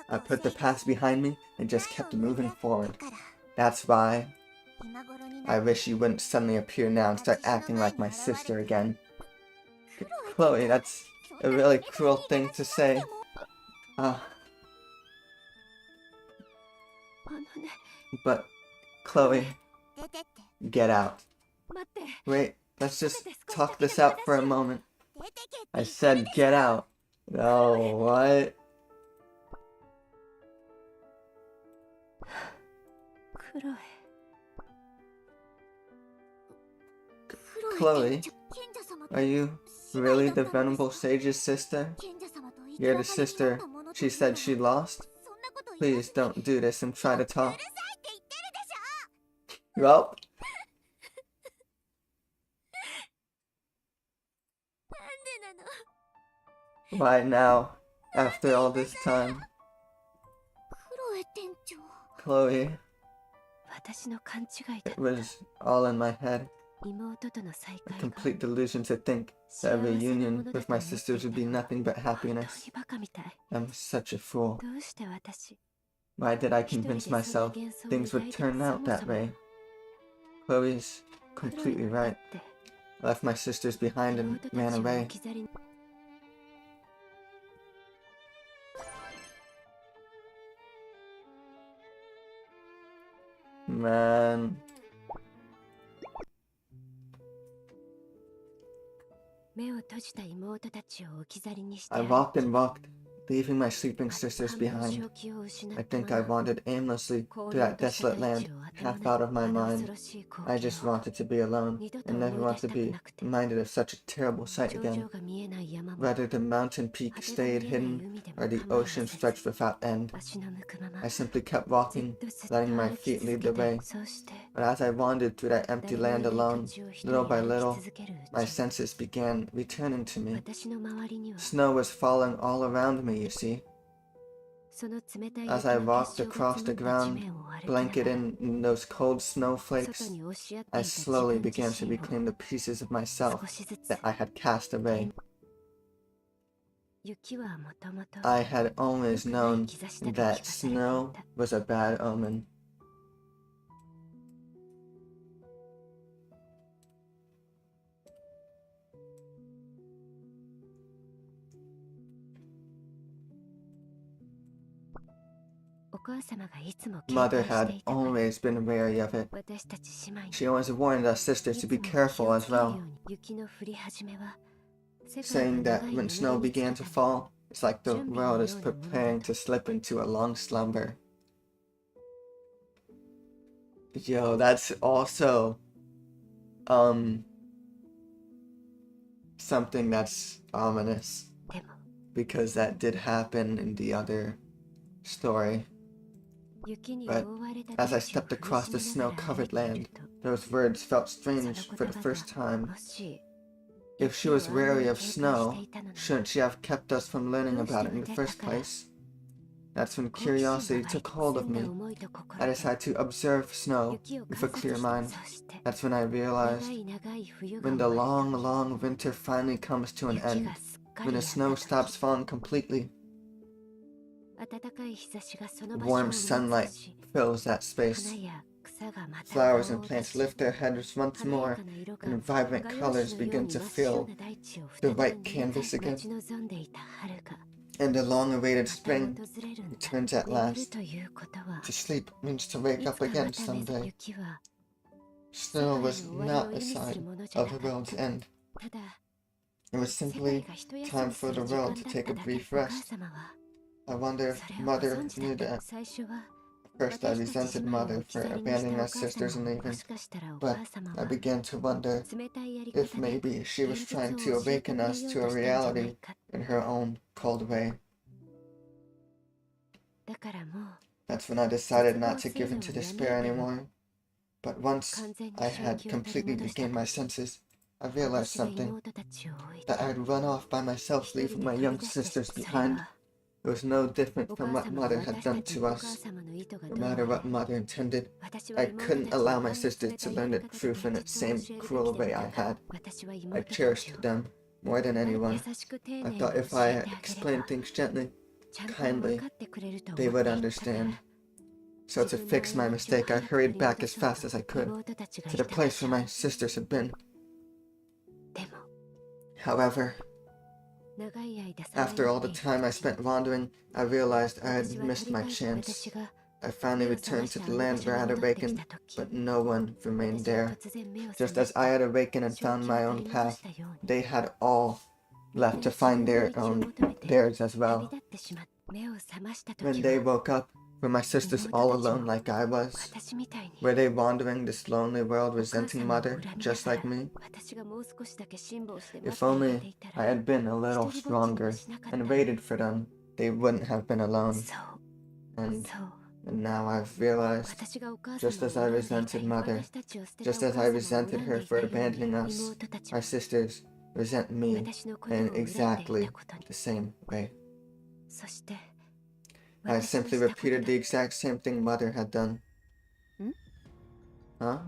I put the past behind me and just kept moving forward. That's why I wish you wouldn't suddenly appear now and start acting like my sister again. Chloe, that's a really cruel thing to say. あのね But, Chloe, 出てって get out. Wait, let's just talk this out for a moment. I said get out. No, what? Chloe, are you really the Venerable Sage's sister? You're the sister she said she lost? Please don't do this and try to talk. Well, why now, after all this time? Chloe, it was all in my head. A complete delusion to think that a reunion with my sisters would be nothing but happiness. I'm such a fool. Why did I convince myself things would turn out that way? Chloe's completely right. I left my sisters behind and ran away. Man. I walked and walked, leaving my sleeping sisters behind. I think I wandered aimlessly through that desolate land, half out of my mind. I just wanted to be alone, and never want to be reminded of such a terrible sight again. Whether the mountain peak stayed hidden, or the ocean stretched without end, I simply kept walking, letting my feet lead the way. But as I wandered through that empty land alone, little by little, my senses began returning to me. Snow was falling all around me, you see. As I walked across the ground, blanketed in those cold snowflakes, I slowly began to reclaim the pieces of myself that I had cast away. I had always known that snow was a bad omen. Mother had always been wary of it. She always warned us sisters to be careful as well, saying that when snow began to fall, it's like the world is preparing to slip into a long slumber. Yo, that's also, something that's ominous, because that did happen in the other story. But as I stepped across the snow-covered land, those words felt strange for the first time. If she was wary of snow, shouldn't she have kept us from learning about it in the first place? That's when curiosity took hold of me. I decided to observe snow with a clear mind. That's when I realized, when the long, long winter finally comes to an end, when the snow stops falling completely, warm sunlight fills that space. Flowers and plants lift their heads once more, and vibrant colors begin to fill the white canvas again. And the long-awaited spring returns at last. To sleep means to wake up again someday. Snow was not a sign of the world's end. It was simply time for the world to take a brief rest. I wonder if Mother knew that. First I resented Mother for abandoning us sisters and leaving, but I began to wonder if maybe she was trying to awaken us to a reality in her own cold way. That's when I decided not to give in to despair anymore. But once I had completely regained my senses, I realized something, that I had run off by myself, leaving my young sisters behind. It was no different from what Mother had done to us. No matter what Mother intended, I couldn't allow my sisters to learn the truth in the same cruel way I had. I cherished them more than anyone. I thought if I explained things gently, kindly, they would understand. So to fix my mistake, I hurried back as fast as I could, to the place where my sisters had been. However, after all the time I spent wandering, I realized I had missed my chance. I finally returned to the land where I had awakened, but no one remained there. Just as I had awakened and found my own path, they had all left to find theirs as well. When they woke up, were my sisters all alone like I was? Were they wandering this lonely world resenting Mother, just like me? If only I had been a little stronger and waited for them, they wouldn't have been alone. And now I've realized, just as I resented Mother, just as I resented her for abandoning us, our sisters resent me in exactly the same way. I simply repeated the exact same thing Mother had done. Huh?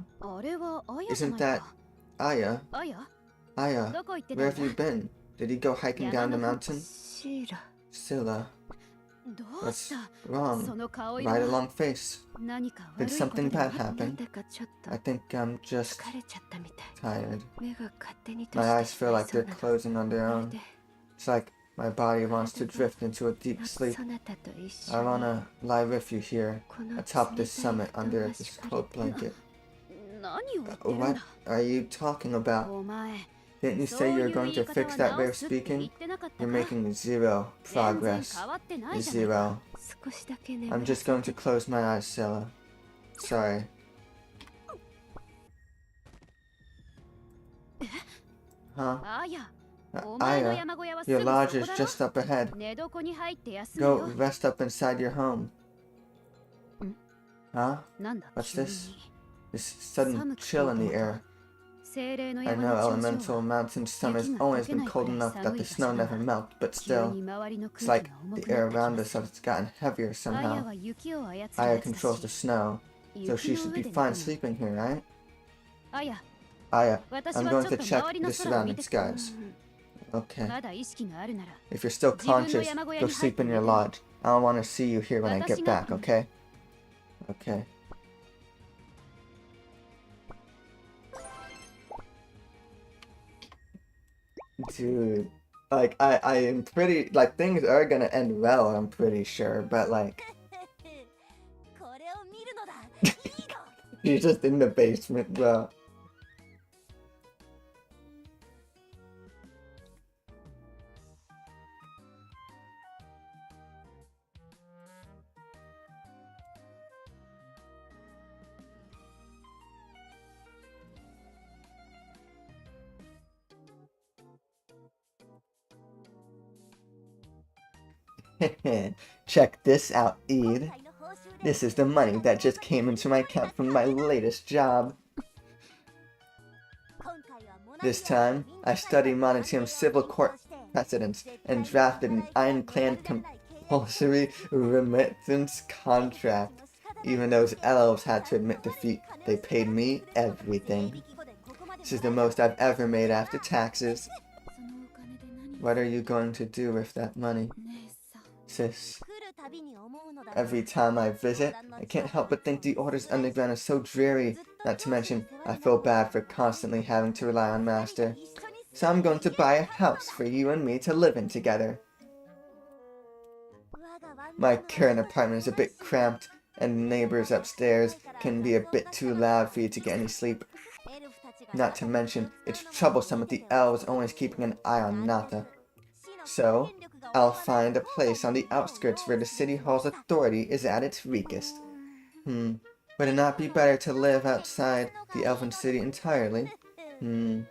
Isn't that Aya? Aya, where have you been? Did he go hiking down the mountain? Scylla, what's wrong? Right along face. Did something bad happen? I think I'm just tired. My eyes feel like they're closing on their own. It's like my body wants to drift into a deep sleep. I wanna lie with you here, atop this summit under this cold blanket. What are you talking about? Didn't you say you were going to fix that way of speaking? You're making zero progress. Zero. I'm just going to close my eyes, Scylla. Sorry. Huh? Aya, your lodge is just up ahead. Go rest up inside your home. Huh? What's this? This sudden chill in the air. I know elemental mountain summer's always been cold enough that the snow never melts, but still, it's like the air around us has gotten heavier somehow. Aya controls the snow, so she should be fine sleeping here, right? Aya, I'm going to check the surroundings, guys. Okay. If you're still conscious, go sleep in your lodge. I don't want to see you here when I get back, okay? Okay. Dude, like, I am pretty, like, things are gonna end well, I'm pretty sure, but, like... You're just in the basement, bro. Check this out, Ede. This is the money that just came into my account from my latest job. This time, I studied Monetium's civil court precedents and drafted an ironclad compulsory remittance contract. Even those elves had to admit defeat. They paid me everything. This is the most I've ever made after taxes. What are you going to do with that money? Sis, every time I visit, I can't help but think the Order's underground is so dreary. Not to mention, I feel bad for constantly having to rely on Master. So I'm going to buy a house for you and me to live in together. My current apartment is a bit cramped, and the neighbors upstairs can be a bit too loud for you to get any sleep. Not to mention, it's troublesome with the elves always keeping an eye on Nata. So, I'll find a place on the outskirts where the City Hall's authority is at its weakest. Would it not be better to live outside the Elven City entirely? No,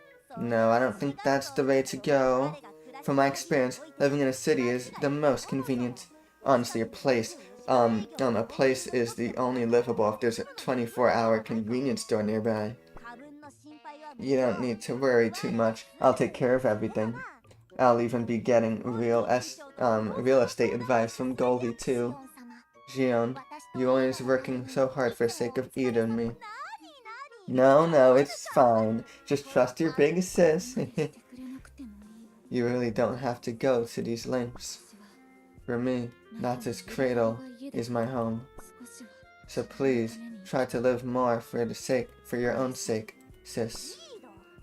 I don't think that's the way to go. From my experience, living in a city is the most convenient. Honestly, a place is the only livable if there's a 24-hour convenience store nearby. You don't need to worry too much. I'll take care of everything. I'll even be getting real estate advice from Goldie too. Gion, you're always working so hard for the sake of Ida and me. No, it's fine. Just trust your big sis. You really don't have to go to these lengths. For me, Nata's cradle is my home. So please, try to live more for your own sake, sis.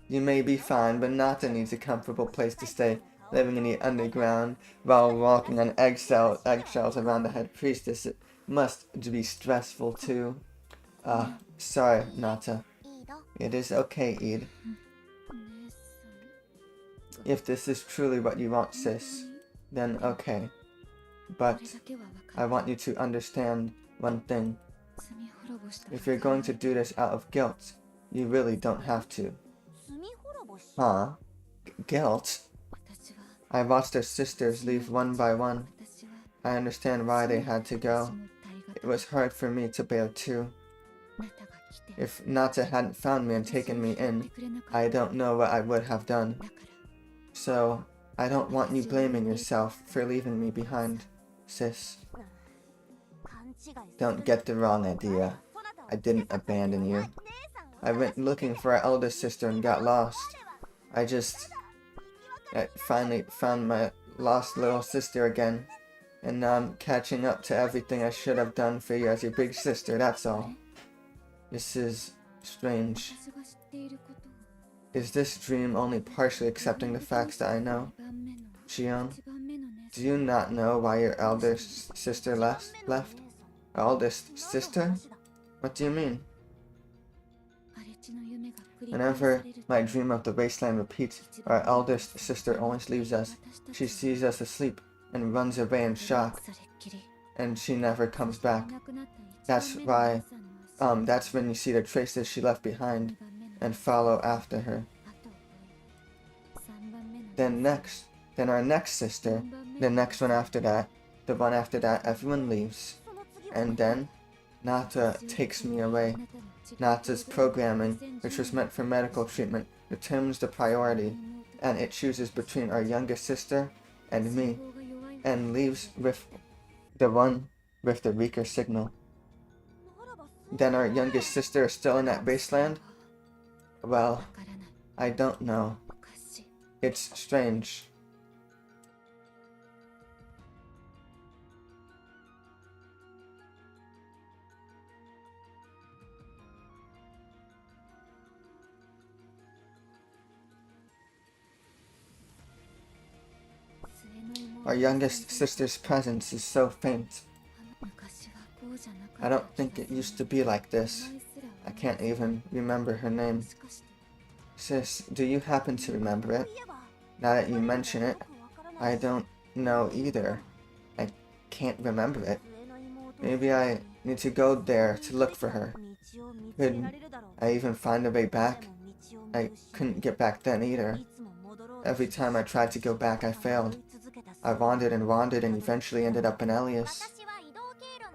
You may be fine, but Nata needs a comfortable place to stay. Living in the underground while walking on eggshells around the head priestess must be stressful too. Sorry, Nata. いいの It is okay, Eid. If this is truly what you want, sis, then okay. But I want you to understand one thing. If you're going to do this out of guilt, you really don't have to. 罪滅ぼし Huh? Guilt? I watched their sisters leave one by one. I understand why they had to go. It was hard for me to bear too. If Nata hadn't found me and taken me in, I don't know what I would have done. So, I don't want you blaming yourself for leaving me behind, sis. 勘違いする Don't get the wrong idea. I didn't abandon you. I went looking for our eldest sister and got lost. I finally found my lost little sister again. And now I'm catching up to everything I should have done for you as your big sister, that's all. This is strange. Is this dream only partially accepting the facts that I know? Shion, do you not know why your eldest sister left? Eldest sister? What do you mean? Whenever my dream of the wasteland repeats, our eldest sister always leaves us. She sees us asleep and runs away in shock, and she never comes back. That's why, that's when you see the traces she left behind and follow after her. Then our next sister, the next one after that, the one after that, everyone leaves. And then, Nata takes me away. Nata's programming, which was meant for medical treatment, determines the priority, and it chooses between our youngest sister and me, and leaves with the one with the weaker signal. Then our youngest sister is still in that wasteland? Well, I don't know. It's strange. Our youngest sister's presence is so faint. I don't think it used to be like this. I can't even remember her name. Sis, do you happen to remember it? Now that you mention it, I don't know either. I can't remember it. Maybe I need to go there to look for her. Could I even find a way back? I couldn't get back then either. Every time I tried to go back, I failed. I wandered and wandered and eventually ended up in Elias.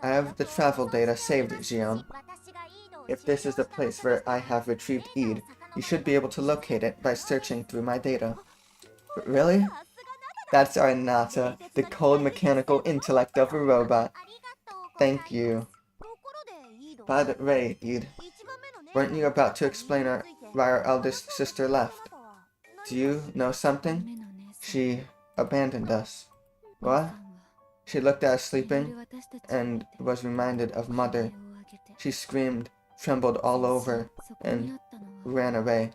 I have the travel data saved, Xion. If this is the place where I have retrieved Eid, you should be able to locate it by searching through my data. Really? That's our Nata, the cold mechanical intellect of a robot. Thank you. By the way, Eid, weren't you about to explain why our eldest sister left? Do you know something? She abandoned us. What? She looked at us sleeping and was reminded of Mother. She screamed, trembled all over, and ran away.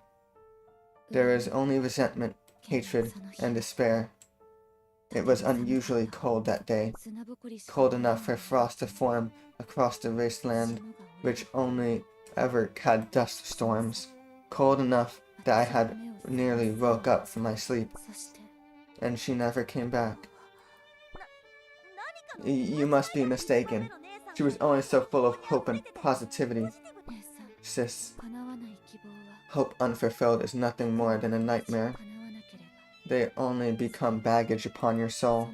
There is only resentment, hatred, and despair. It was unusually cold that day, cold enough for frost to form across the wasteland, which only ever had dust storms, cold enough that I had nearly woke up from my sleep, and she never came back. You must be mistaken. She was always so full of hope and positivity. Sis, hope unfulfilled is nothing more than a nightmare. They only become baggage upon your soul.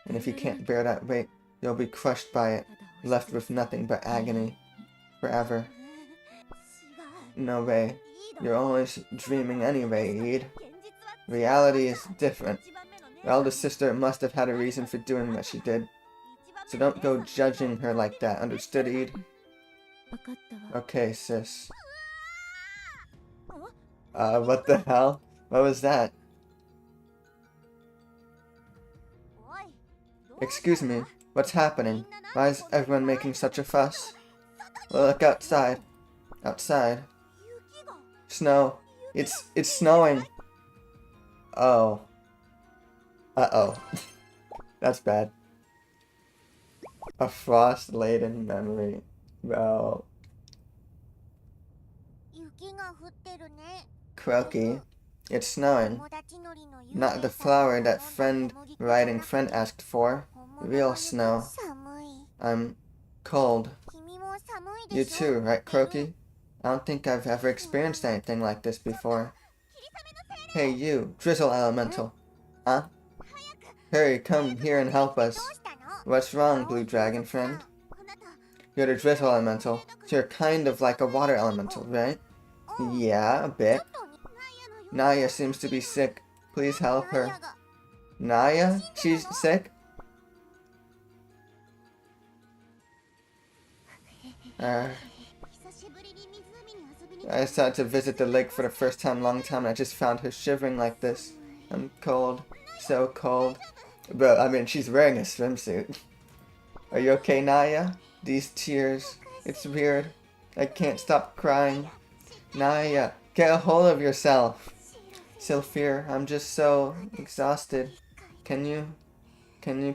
And if you can't bear that weight, you'll be crushed by it, left with nothing but agony. Forever. No way. You're always dreaming anyway, Eid. Reality is different. Your eldest sister must have had a reason for doing what she did. So don't go judging her like that, understood, Eid? Okay, sis. What the hell? What was that? Excuse me, what's happening? Why is everyone making such a fuss? Look outside. Outside. Snow. It's snowing. Oh. Uh-oh. That's bad. A frost-laden memory. Well, 雪が降ってるね。 Croaky, it's snowing. 友達乗りの幽 Not the 霊さん flower that friend の小麦粉じゃな riding くて friend asked for. 本物 Real の雪 snow. 寒い。 I'm cold. 君も寒い You でしょ too, right, Croaky? I don't think I've ever experienced anything like this before. Hey, you, drizzle elemental. Huh? Hurry, come here and help どう us. したの What's wrong, blue dragon friend? あなた You're the drizzle elemental, so you're kind of like a water elemental, right? Yeah, a bit. ちょっとに Naya seems to be sick. Please help ナ her. ヤが Naya? She's sick? Uh, 久しぶりに湖に遊びに I decided to visit the lake for the first time in a long time and I just found her shivering like this. I'm cold. So cold. But, I mean, she's wearing a swimsuit. Are you okay, Naya? These tears. It's weird. I can't stop crying. Naya, get a hold of yourself. Sylphir, I'm just so exhausted. Can you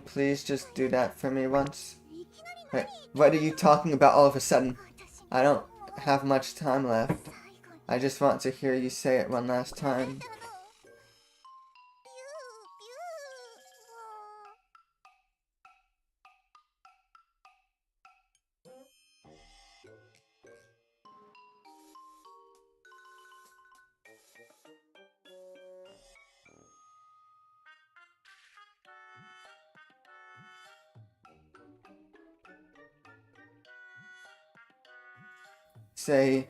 please just do that for me once? Wait, what are you talking about all of a sudden? I don't have much time left. I just want to hear you say it one last time. ピューピューもう Say,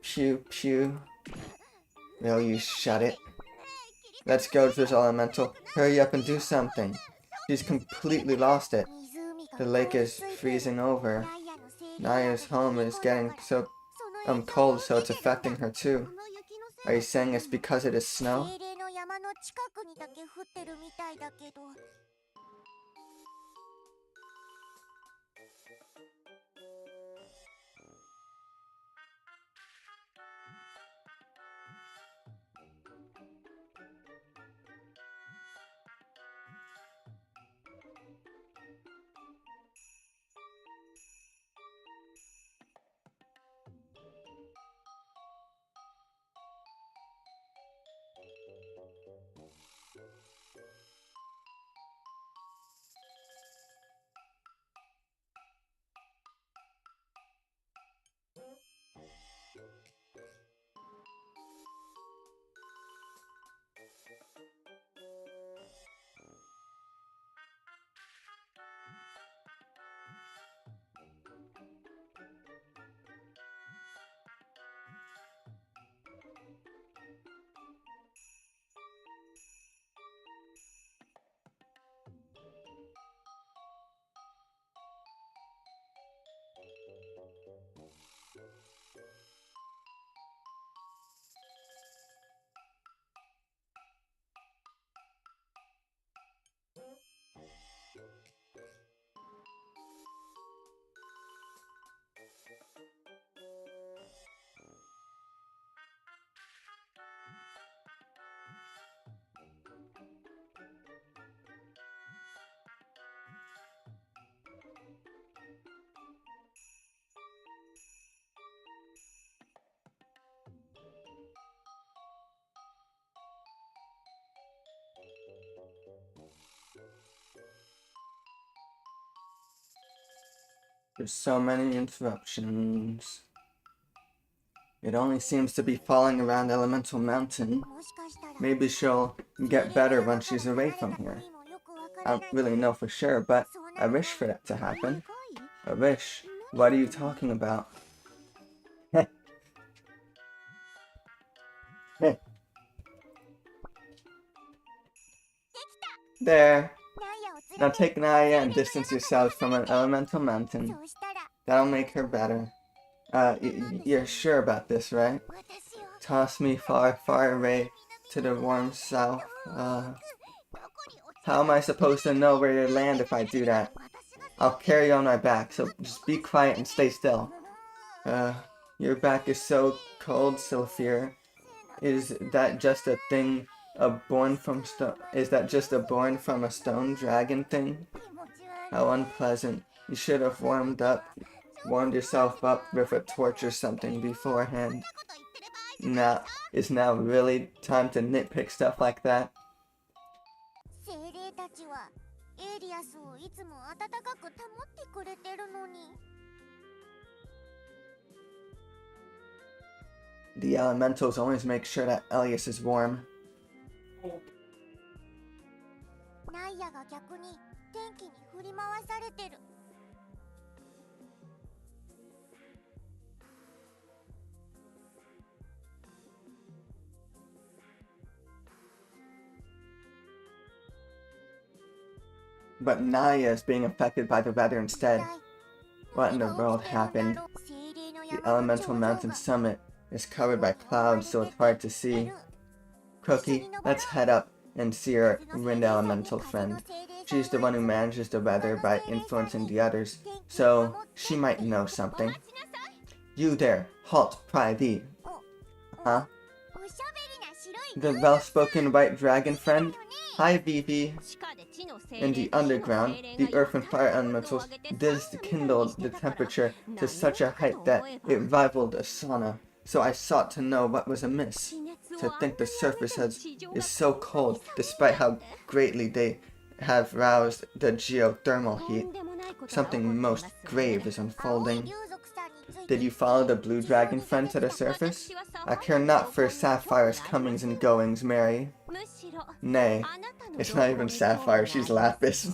pew pew. Will you shut it? Let's go, Drizzle Elemental. Hurry up and do something. She's completely lost it. 湖が The lake is freezing over. Naya's home is getting so cold, so it's affecting her too. Are you saying it's because it is snow? 精霊の山の近くにだけ降ってるみたいだけど There's so many interruptions. It only seems to be falling around Elemental Mountain. もしかしたら Maybe she'll get better when she's away from here. I don't really know for sure, but I wish for that to happen. I wish. What are you talking about? Heh. Heh. There. ナヤを Now take Naya and distance yourself from an elemental mountain. そうしたら That'll make her better. You're sure about this, right? 私を Toss me far, far away to the warm south. どこに落ち How am I supposed to know where to land if I do that? 私が I'll carry you on my back, so just be quiet and stay still. Your back is so cold, Sylphir. Is that just a thing, born from stone? Is that just a born from a stone dragon thing? 気持ち悪い How unpleasant. You should have warmed yourself up with a torch or something beforehand. Now, is now really time to nitpick stuff like that? 精霊たちはエイリアスをいつも暖かく保ってくれてるのに。The elementals always make sure that Elias is warm. ナイアが逆に天気に振り回されてる。But Naya is being affected by the weather instead. What in the world happened? The elemental mountain summit is covered by clouds, so it's hard to see. Cookie, let's head up and see our wind elemental friend. She's the one who manages the weather by influencing the others, so she might know something. You there, halt, Pride. Huh? The well-spoken white dragon friend? Hi, Vivi. In the underground, the earth and fire elementals kindled the temperature to such a height that it rivaled a sauna. So I sought to know what was amiss. To think the surface is so cold, despite how greatly they have roused the geothermal heat. Something most grave is unfolding. Did you follow the blue dragon friend to the surface? I care not for Sapphire's comings and goings, Mary. Nay, it's not even Sapphire, she's Lapis.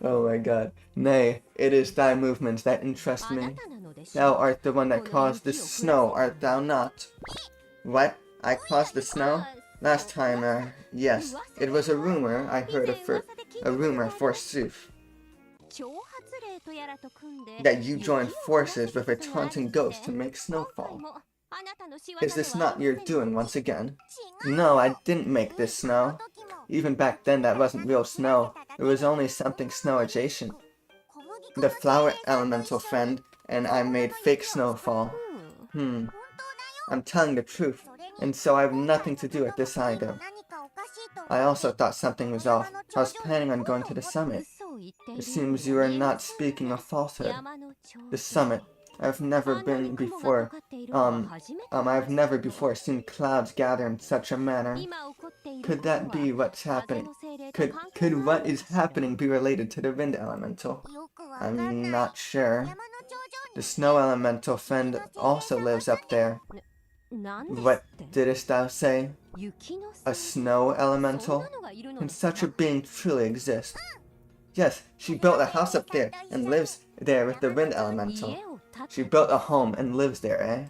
Oh my god. Nay, it is thy movements that interest me. Thou art the one that caused the snow, art thou not? What? I caused the snow? Last time, yes. It was a rumor, I heard a rumor, forsooth. That you joined forces with a taunting ghost to make snowfall. Is this not your doing once again? No, I didn't make this snow. Even back then that wasn't real snow. It was only something snow adjacent. The flower elemental friend and I made fake snowfall. I'm telling the truth, and so I have nothing to do with this either. I also thought something was off. I was planning on going to the summit. It seems you are not speaking a falsehood. The summit. I've never been before. I've never before seen clouds gather in such a manner. Could that be what's happening? Could what is happening be related to the wind elemental? I'm not sure. The snow elemental friend also lives up there. What didst thou say? A snow elemental? Can such a being truly exist? Yes, she built a house up there and lives there with the wind elemental. She built a home and lives there, eh?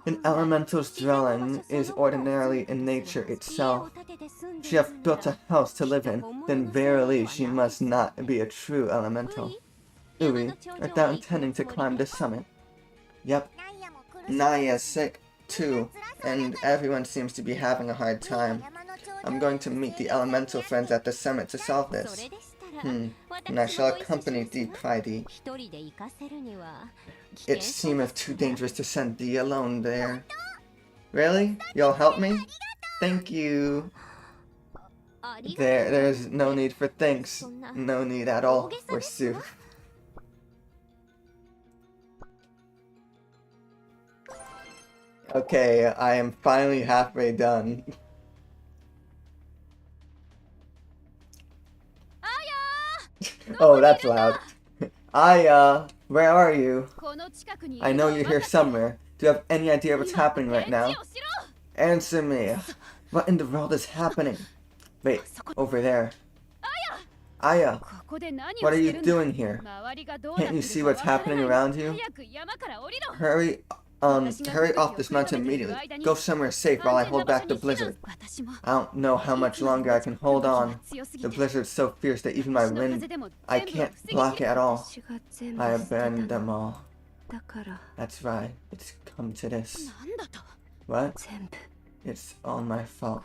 An elemental's dwelling is ordinarily in nature itself. She hath built a house to live in, then verily she must not be a true elemental. Ui, art thou intending to climb this summit? Yep. Naya's sick, too, and everyone seems to be having a hard time. I'm going to meet the elemental friends at the summit to solve this. And I shall accompany thee, Pridey. It seemeth too dangerous to send thee alone there. Really? You'll help me? Thank you. There's no need for thanks. No need at all, forsooth. Okay, I am finally halfway done. Oh, that's loud. Aya, where are you? I know you're here somewhere. Do you have any idea what's happening right now? Answer me. What in the world is happening? Wait, over there. Aya, what are you doing here? Can't you see what's happening around you? Hurry off this mountain immediately. Go somewhere safe while I hold back the blizzard. I don't know how much longer I can hold on. The blizzard's so fierce that even my wind, I can't block it at all. I abandoned them all. That's right, it's come to this. What? It's all my fault.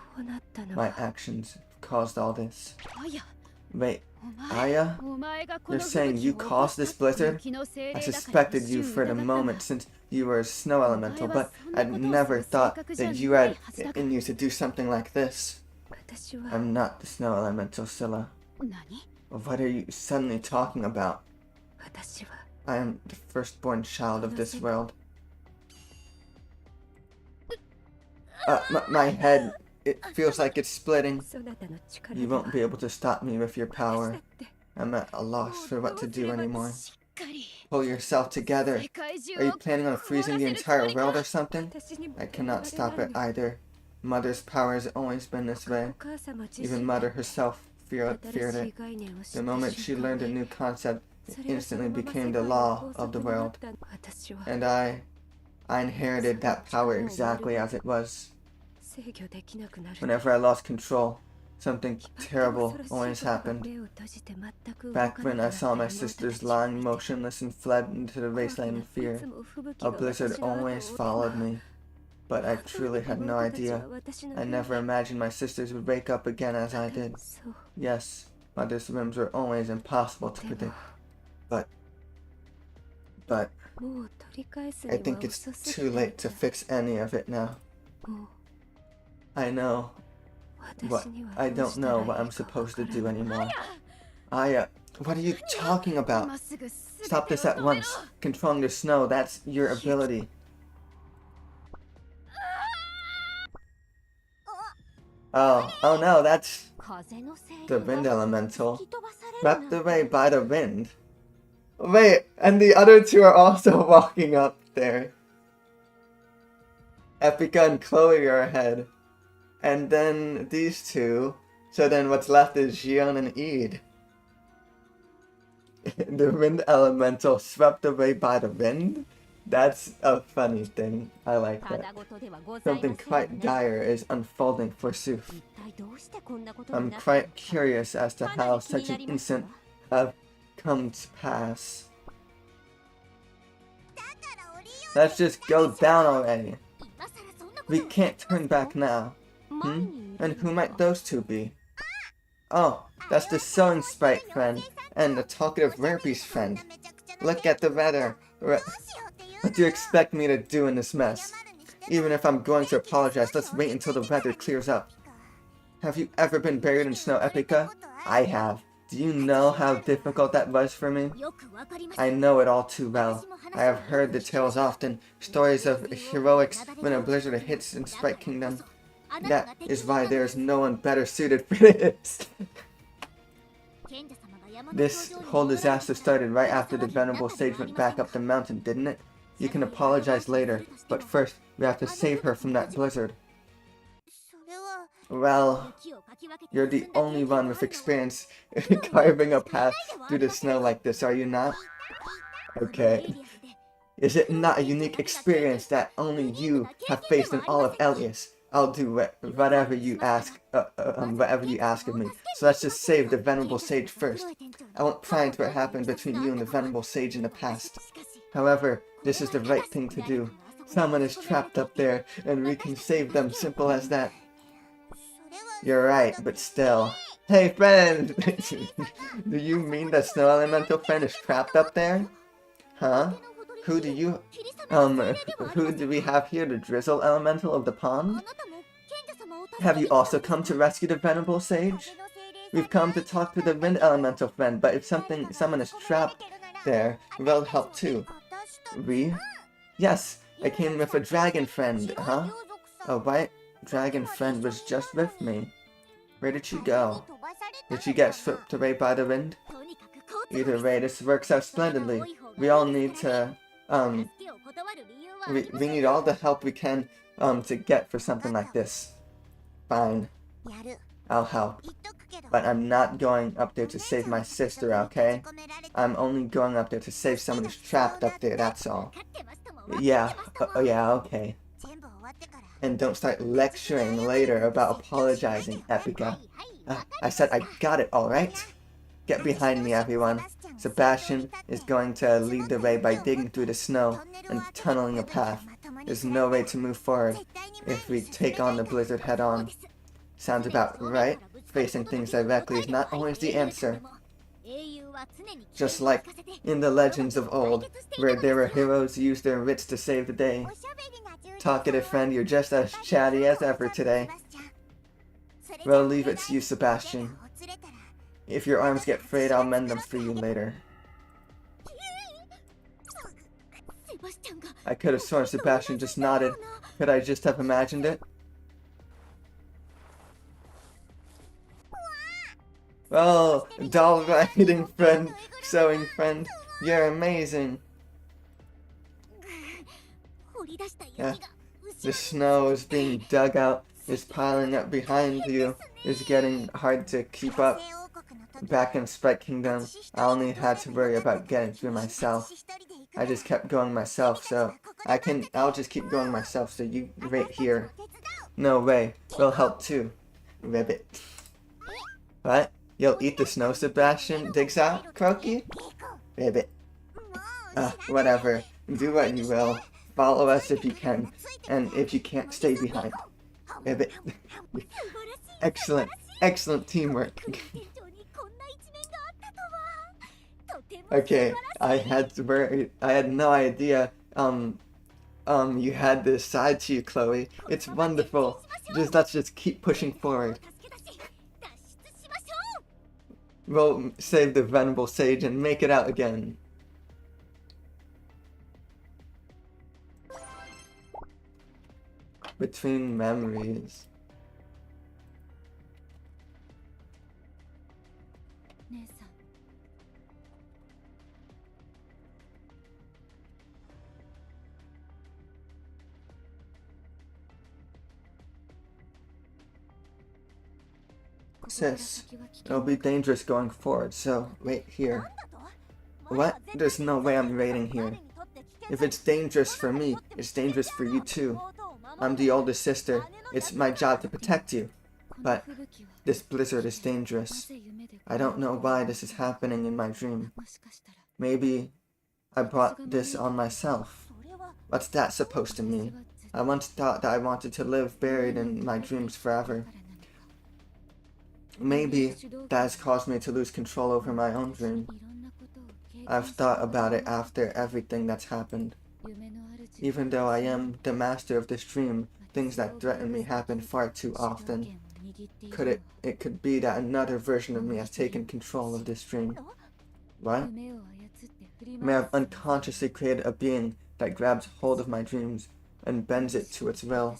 My actions caused all this. Wait, Aya? You're saying you caused this blizzard? I suspected you for the moment since you were a snow elemental, but I'd never thought that you had it in you to do something like this. I'm not the snow elemental, Scylla. What are you suddenly talking about? 私は I am the firstborn child of this world. My head, it feels like it's splitting. そなたの力 You では won't be able to stop me with your 私 power. だって I'm at a loss for what to do anymore. しっかり Pull yourself together. 世界中 Are you を planning on 凍ら freezing せ the るつも entire りか world or something? 私にも I 止めら cannot れ stop な it い either. Mother's power has always been this お way. 母様自 Even 身 Mother が herself feared 新 it. しい概念を知 The った moment she 瞬 learned 間 a に new concept, そ it れがその instantly まま became 世 the 界の law 法 of 則 the になっ world. た私は And I inherited that power exactly as it was. 制御できなくなる Whenever I lost control, something でも terrible 恐ろ always しいことが happened. 目を閉じて全く動 Back かな when くな I った saw my 妹たち sisters を lying 見て motionless and fled into the 怖く wasteland な in ってい fear, つも吹雪 a が blizzard 私の後を追 always って followed me. But I やっと truly had no 妹たち idea. は私の I 上に never imagined my sisters would wake up again as I did. そう Yes, Mother's whims were always impossible to でも predict. But もう取り返す I に think は it's 遅すぎ too たみ late た to い fix any of it now. もう I know 私 what には I どう don't したら know いい what か I'm わ supposed か to ら do ない anymore. Aya, what are you talking about? 今すぐ Stop this at once. Controlling the snow, that's your ability. Oh no, that's 風のせい the wind elemental. 吹き飛ばされる Swept なん away て by the wind. Wait, and the other two are also walking up there. Epica and Chloe are ahead. And then these two. So then what's left is Xion and Eid. The wind elemental swept away by the wind? That's a funny thing. I like た that. だごとではございません Something よ quite ね dire is unfolding forsooth. 一体どうしてこんなことに I'm なったの quite curious as to かな how り気に such な an りますわ instant have come to pass. だから降りよう Let's just go down already. 今さらそんなこと We を can't turn back now. 前に And who might those two be? Oh, that's the sewing sprite friend and the talkative rare beast friend. Look at the weather. What do you expect me to do in this mess? Even if I'm going to apologize, let's wait until the weather clears up. Have you ever been buried in snow, Epica? I have. Do you know how difficult that was for me? よくわかります I know it all too well. I have heard the tales often, stories of heroics when a blizzard hits in Sprite Kingdom. That is why there is no one better suited for this. This whole disaster started right after the venerable sage went back up the mountain, didn't it? You can apologize later, but first we have to save her from that blizzard. それは Well, 木をかき分けて you're the only one with experience carving a path through the snow like this, are you not? Okay. Is it not a unique experience that only you have faced in all of Elias? I'll do whatever you ask of me. So let's just save the venerable sage first. I won't pry into what happened between you and the venerable sage in the past. However, this is the right thing to do. Someone is trapped up there, and we can save them, simple as that. それは You're right, but still. Hey friend! Do you mean the snow elemental friend is trapped up there? Huh? Who do we have here, the drizzle elemental of the あ pond? なたも賢者様を助け Have に you 来た also come to rescue the venerable sage? 風の精霊さん We've come to talk to the wind elemental friend, but if someone is trapped there, we'll help too. 私たち We? Yes, I came with a dragon friend, huh? A white dragon friend was just with me. Where did she go? Did she get swept away by the wind? Either way, this works out splendidly. We all need to, we need all the help we can, to get for something like this. Fine, やる I'll help. 言っとくけど But I'm not going up there to save my sister, okay? I'm only going up there to save someone who's trapped up there, that's all. Yeah, yeah, okay. 全部終わってから And don't start lecturing later about apologizing, Epica. I said I got it, alright? Get behind me, everyone. Sebastian is going to lead the way by digging through the snow and tunneling a path. There's no way to move forward if we take on the blizzard head on. Sounds about right. Facing things directly is not always the answer. Just like in the legends of old, where there were heroes who used their wits to save the day. Talkative friend, you're just as chatty as ever today. We'll leave it to you, Sebastian. If your arms get frayed, I'll mend them for you later. I could have sworn Sebastian just nodded. Could I just have imagined it? Oh, doll writing friend, sewing friend, you're amazing. Yeah, the snow is being dug out, is piling up behind you, is getting hard to keep up. Back in Sprite Kingdom, I only had to worry about getting through myself. I just kept going myself, so I'll just keep going myself, so you right here. No way, we'll help too. Ribbit. What? You'll eat the snow, Sebastian digs out, Croaky? Ribbit. Whatever. Do what you will. Follow us if you can, and if you can't, stay behind. Ribbit. Excellent. Excellent teamwork. Okay, I had no idea, you had this side to you, Chloe. It's wonderful. Let's just keep pushing forward. We'll save the venerable sage and make it out again. Between memories. Sis, it'll be dangerous going forward, so wait here. What? There's no way I'm waiting here. If it's dangerous for me, it's dangerous for you too. I'm the oldest sister. It's my job to protect you. But this blizzard is dangerous. I don't know why this is happening in my dream. Maybe I brought this on myself. What's that supposed to mean? I once thought that I wanted to live buried in my dreams forever. Maybe that has caused me to lose control over my own dream. I've thought about it after everything that's happened. Even though I am the master of this dream, things that threaten me happen far too often. It could be that another version of me has taken control of this dream. What? May have unconsciously created a being that grabs hold of my dreams and bends it to its will.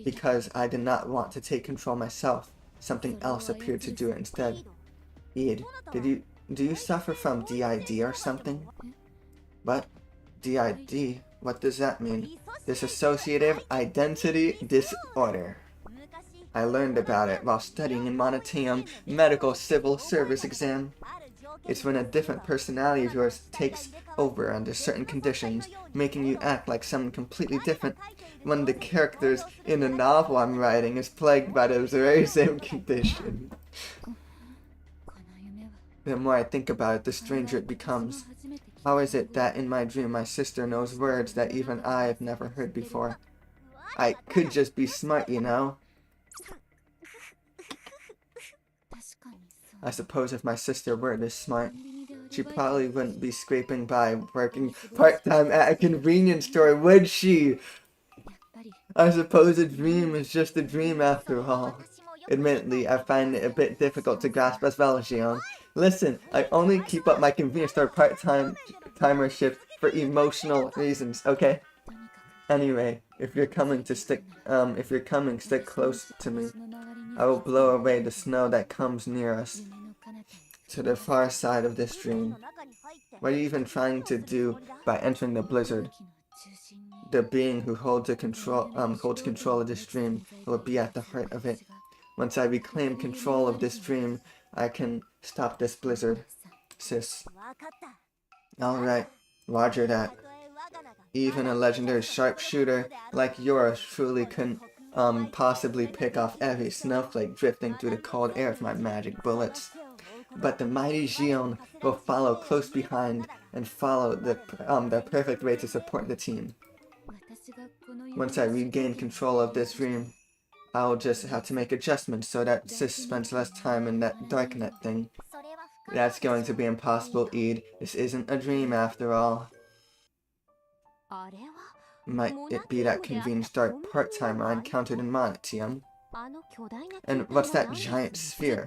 Because I did not want to take control myself, something else appeared to do it instead. Id, do you suffer from DID or something? What? DID? What does that mean? Dissociative Identity Disorder. I learned about it while studying in Monoteum Medical Civil Service exam. It's when a different personality of yours takes over under certain conditions, making you act like someone completely different. One of the characters in the novel I'm writing is plagued by the very same condition. The more I think about it, the stranger it becomes. How is it that in my dream my sister knows words that even I have never heard before? I could just be smart, you know? I suppose if my sister were this smart, she probably wouldn't be scraping by working part-time at a convenience store, would she? I suppose a dream is just a dream after all. Admittedly, I find it a bit difficult to grasp as well, Xion. Listen, I only keep up my convenience store part-timer shift for emotional reasons, okay? Anyway, if you're coming, stick close to me. I will blow away the snow that comes near us to the far side of this dream. What are you even trying to do by entering the blizzard? The being who holds control of this dream will be at the heart of it. Once I reclaim control of this dream, I can stop this blizzard, sis. Alright, roger that. Even a legendary sharpshooter like yours truly couldn't possibly pick off every snowflake drifting through the cold air with my magic bullets. But the mighty Xion will follow close behind and follow the perfect way to support the team. Once I regain control of this dream, I'll just have to make adjustments so that Sis spends less time in that darknet thing. That's going to be impossible, Id. This isn't a dream after all. Might it be that convenience store part-timer I encountered in Monoteum? And what's that giant sphere?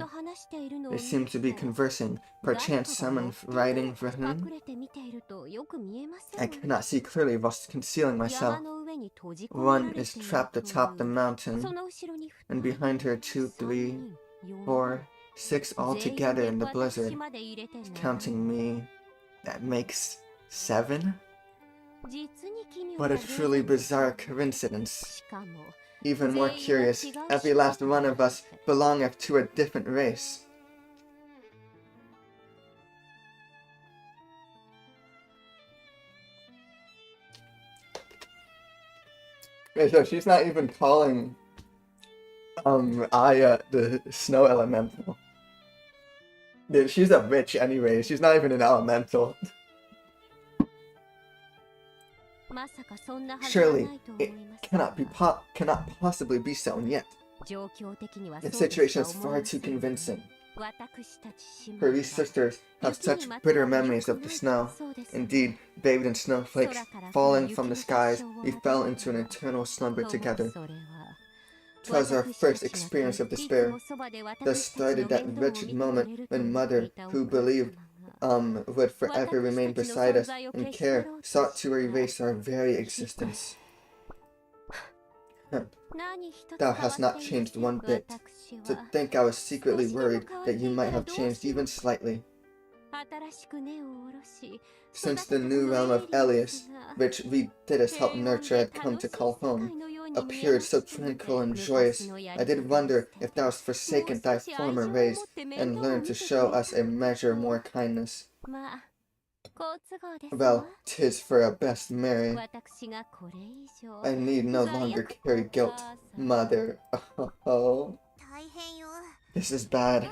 They seem to be conversing. Perchance someone writing for whom? I cannot see clearly whilst concealing myself. One is trapped atop the mountain, and behind her 2, 3, 4, 6 all together in the blizzard. Counting me, that makes 7? What a truly bizarre coincidence. Even more curious, every last one of us belongeth to a different race. Wait, so she's not even calling Aya the snow elemental. Dude, she's a witch anyway, she's not even an elemental. Surely, it cannot possibly be so yet. The situation is far too convincing. Her three sisters have such bitter memories of the snow. Indeed, bathed in snowflakes, falling from the skies, we fell into an eternal slumber together. 'Twas our first experience of despair. Thus started that wretched moment when Mother, who believed would forever remain beside us in care, sought to erase our very existence. Thou hast not changed one bit. To think I was secretly worried that you might have changed even slightly. Since the new realm of Elias, which we didst help nurture had come to call home, appeared so tranquil and joyous, I did wonder if thou hast forsaken thy former ways, and learned to show us a measure more kindness. Well, 'tis for a best, Mary. I need no longer carry guilt, Mother. Oh, this is bad.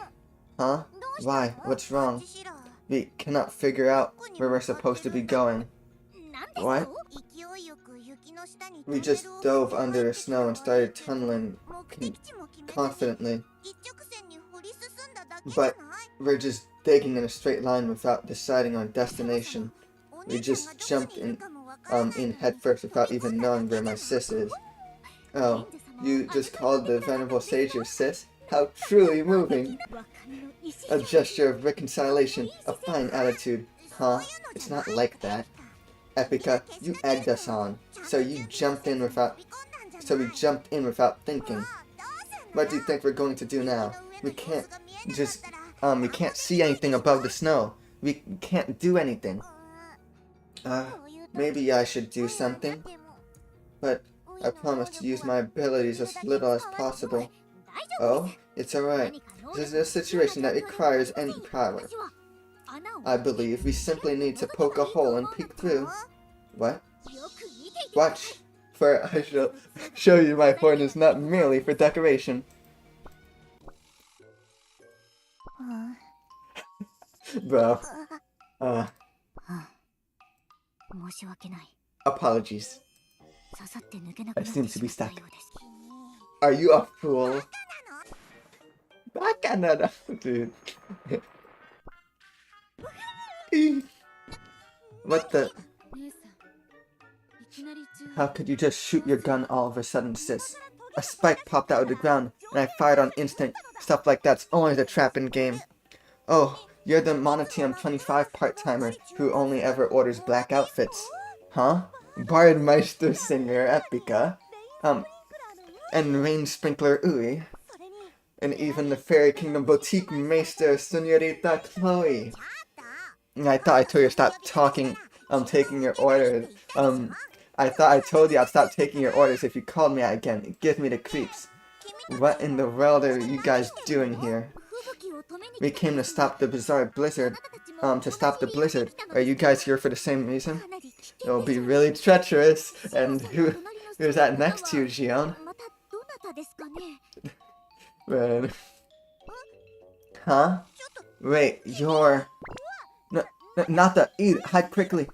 Huh? Why? What's wrong? We cannot figure out where we're supposed to be going. What? We just dove under the snow and started tunneling confidently. But we're just digging in a straight line without deciding our destination. We just jumped in headfirst without even knowing where my sis is. Oh, you just called the venerable sage your sis? How truly moving! A gesture of reconciliation, a fine attitude. Huh? It's not like that. Epica, you egged us on, so we jumped in without thinking. What do you think we're going to do now? We can't see anything above the snow. We can't do anything. Maybe I should do something. But I promise to use my abilities as little as possible. Oh, it's alright. This is a situation that requires any power. I believe we simply need to poke a hole and peek through. What? Watch, for I shall show you my horn is not merely for decoration. Bro. Apologies. I seem to be stuck. Are you a fool? Baka dude. What the? How could you just shoot your gun all of a sudden, sis? A spike popped out of the ground, and I fired on instinct. Stuff like that's only the trap in game. Oh, you're the Monoteum 25 part-timer who only ever orders black outfits. Huh? Bard Meister Singer Epica. And Rain Sprinkler Ui. And even the Fairy Kingdom Boutique Meister Senorita Chloe. I thought I told you to stop talking, taking your orders. I thought I told you I'd stop taking your orders if you called me out again. It gives me the creeps. What in the world are you guys doing here? We came to stop the bizarre blizzard. To stop the blizzard. Are you guys here for the same reason? It'll be really treacherous. And who's that next to you, Gion? Man. Huh? Wait, you're... not the... hide quickly.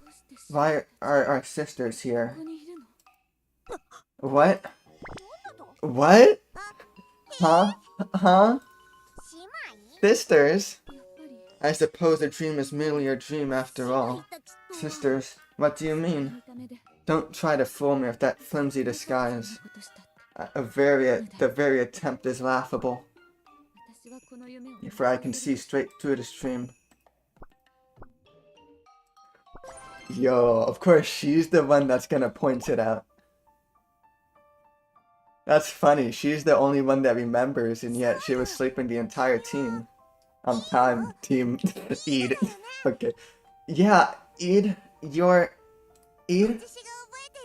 Why are our sisters here? What? What? Huh? Huh? Sisters? I suppose a dream is merely a dream after all. Sisters, what do you mean? Don't try to fool me with that flimsy disguise. The very attempt is laughable. For I can see straight through the stream. Yo, of course she's the one that's gonna point it out. That's funny, she's the only one that remembers, and yet she was sleeping the entire team. Team Eid. Okay. Yeah, Eid, you're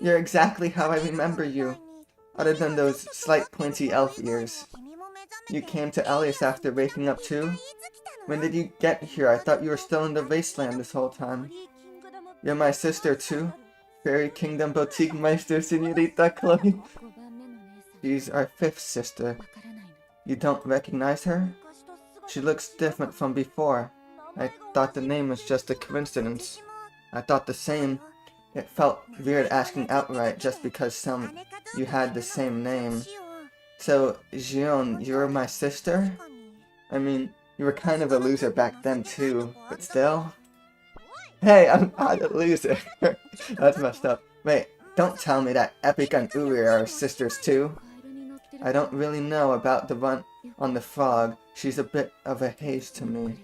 exactly how I remember you. Other than those slight pointy elf ears. You came to Elias after waking up too? When did you get here? I thought you were still in the wasteland this whole time. You're my sister too? Fairy Kingdom Boutique Meister Senorita Chloe. She's our 5th sister. You don't recognize her? She looks different from before. I thought the name was just a coincidence. I thought the same. It felt weird asking outright just because you had the same name. So, Gion, you were my sister? I mean, you were kind of a loser back then too, but still? Hey, I'm not a loser. That's messed up. Wait, don't tell me that Epic and Uri are sisters too. I don't really know about the one on the frog. She's a bit of a haze to me.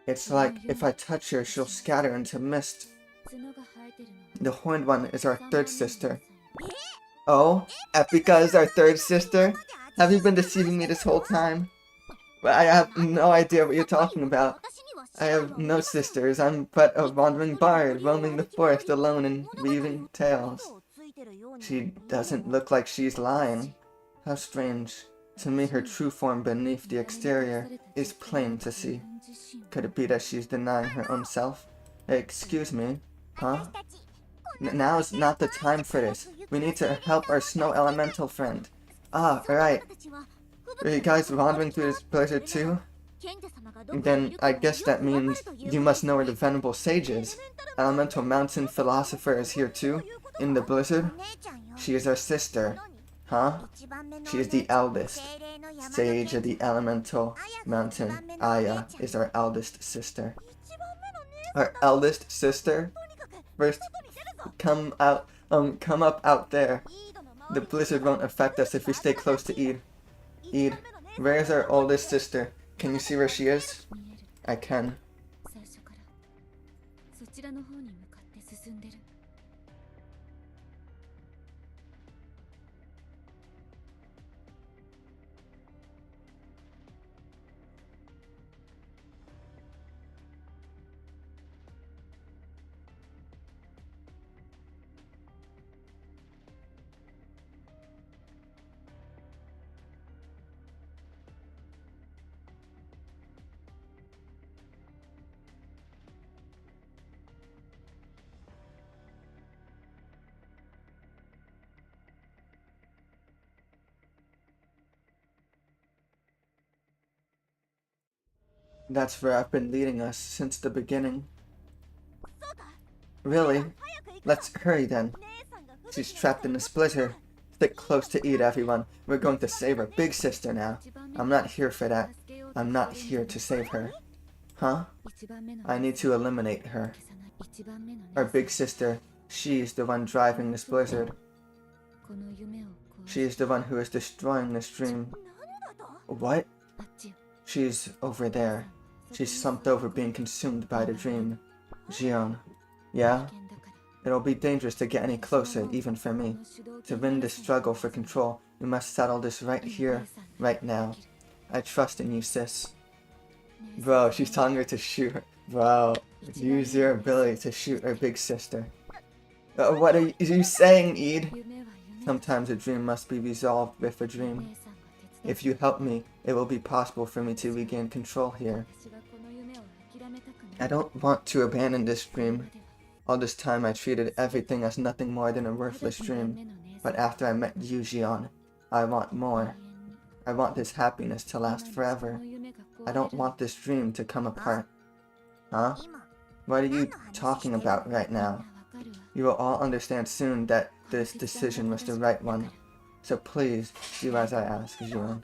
It's like if I touch her, she'll scatter into mist. The horned one is our 3rd sister. Oh? Epica is our 3rd sister? Have you been deceiving me this whole time? Well, I have no idea what you're talking about. I have no sisters. I'm but a wandering bard, roaming the forest alone and weaving tales. She doesn't look like she's lying. How strange. To me, her true form beneath the exterior is plain to see. Could it be that she's denying her own self? Hey, excuse me? Huh? Now's not the time for this. We need to help our snow elemental friend. Ah, right. Are you guys wandering through this blizzard too? Then I guess that means you must know where the Venerable Sage is. Elemental Mountain Philosopher is here too, in the blizzard. She is our sister. Huh? She is the eldest. Sage of the Elemental Mountain, Aya, is our eldest sister. Our eldest sister? First, come up out there. The blizzard won't affect us if we stay close to Eid. Eid, where is our oldest sister? Can you see where she is? I can. That's where I've been leading us since the beginning. Really? Let's hurry then. She's trapped in this blizzard. Stick close to Eid, everyone. We're going to save our big sister now. I'm not here for that. I'm not here to save her. Huh? I need to eliminate her. Our big sister, she's the one driving this blizzard. She's the one who is destroying this dream. What? She's over there. She's slumped over being consumed by the dream. Gion. Yeah? It'll be dangerous to get any closer, even for me. To win this struggle for control, we must settle this right here, right now. I trust in you, sis. Bro, she's telling her to shoot her. Bro, use your ability to shoot her big sister. What are you saying, Eid? Sometimes a dream must be resolved with a dream. If you help me, it will be possible for me to regain control here. I don't want to abandon this dream. All this time I treated everything as nothing more than a worthless dream. But after I met you, Gion, I want more. I want this happiness to last forever. I don't want this dream to come apart. Huh? What are you talking about right now? You will all understand soon that this decision was the right one. So please, do as I ask, Gion.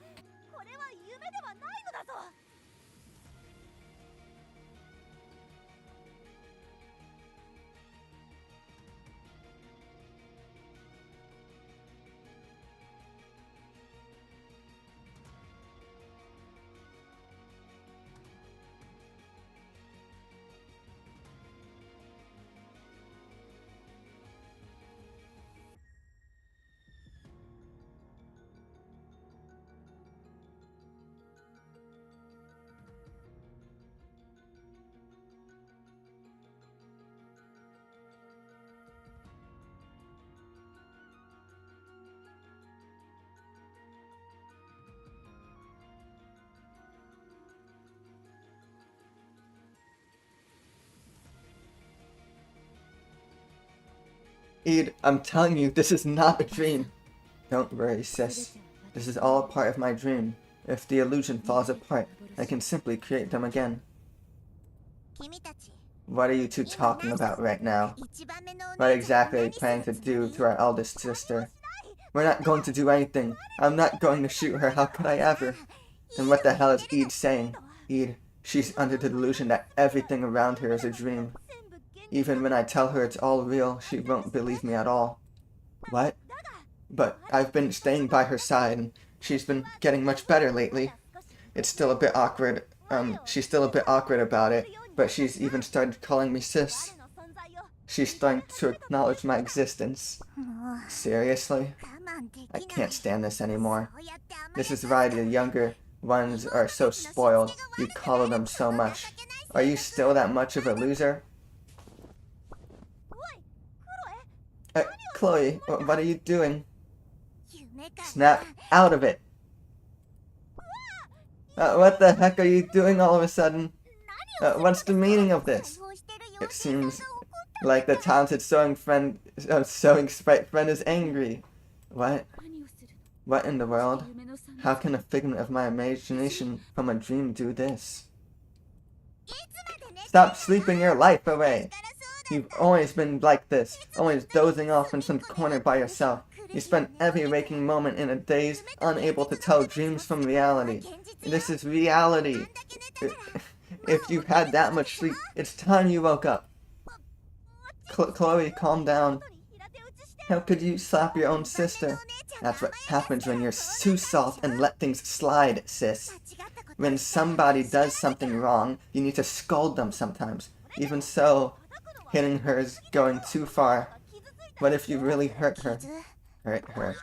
Eid, I'm telling you, this is not a dream. Don't worry, sis. This is all part of my dream. If the illusion falls apart, I can simply create them again. What are you two talking about right now? What exactly are you planning to do to our eldest sister? We're not going to do anything. I'm not going to shoot her. How could I ever? Then what the hell is Eid saying? Eid, she's under the delusion that everything around her is a dream. Even when I tell her it's all real, she won't believe me at all. What? But I've been staying by her side, and she's been getting much better lately. It's still a bit awkward. She's still a bit awkward about it, but she's even started calling me sis. She's starting to acknowledge my existence. Seriously? I can't stand this anymore. This is why the younger ones are so spoiled. You coddle them so much. Are you still that much of a loser? Chloe, what are you doing? Snap out of it! What the heck are you doing all of a sudden? What's the meaning of this? It seems like the talented sewing sprite friend is angry. What? What in the world? How can a figment of my imagination from a dream do this? Stop sleeping your life away! You've always been like this, always dozing off in some corner by yourself. You spend every waking moment in a daze, unable to tell dreams from reality. This is reality. If you've had that much sleep, it's time you woke up. Chloe, calm down. How could you slap your own sister? That's what happens when you're too soft and let things slide, sis. When somebody does something wrong, you need to scold them sometimes. Even so, hitting her is going too far. What if you really hurt her? Hurt her.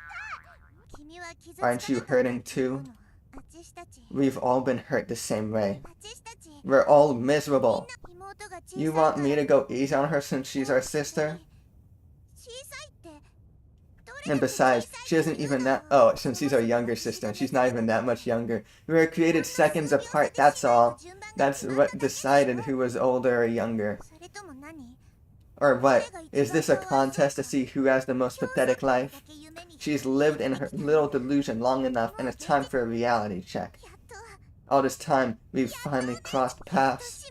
Aren't you hurting too? We've all been hurt the same way. We're all miserable. You want me to go easy on her since she's our sister? And besides, she isn't even that— oh, since she's our younger sister, and she's not even that much younger. We were created seconds apart, that's all. That's what decided who was older or younger. Or what? Is this a contest to see who has the most pathetic life? She's lived in her little delusion long enough, and it's time for a reality check. All this time, we've finally crossed paths.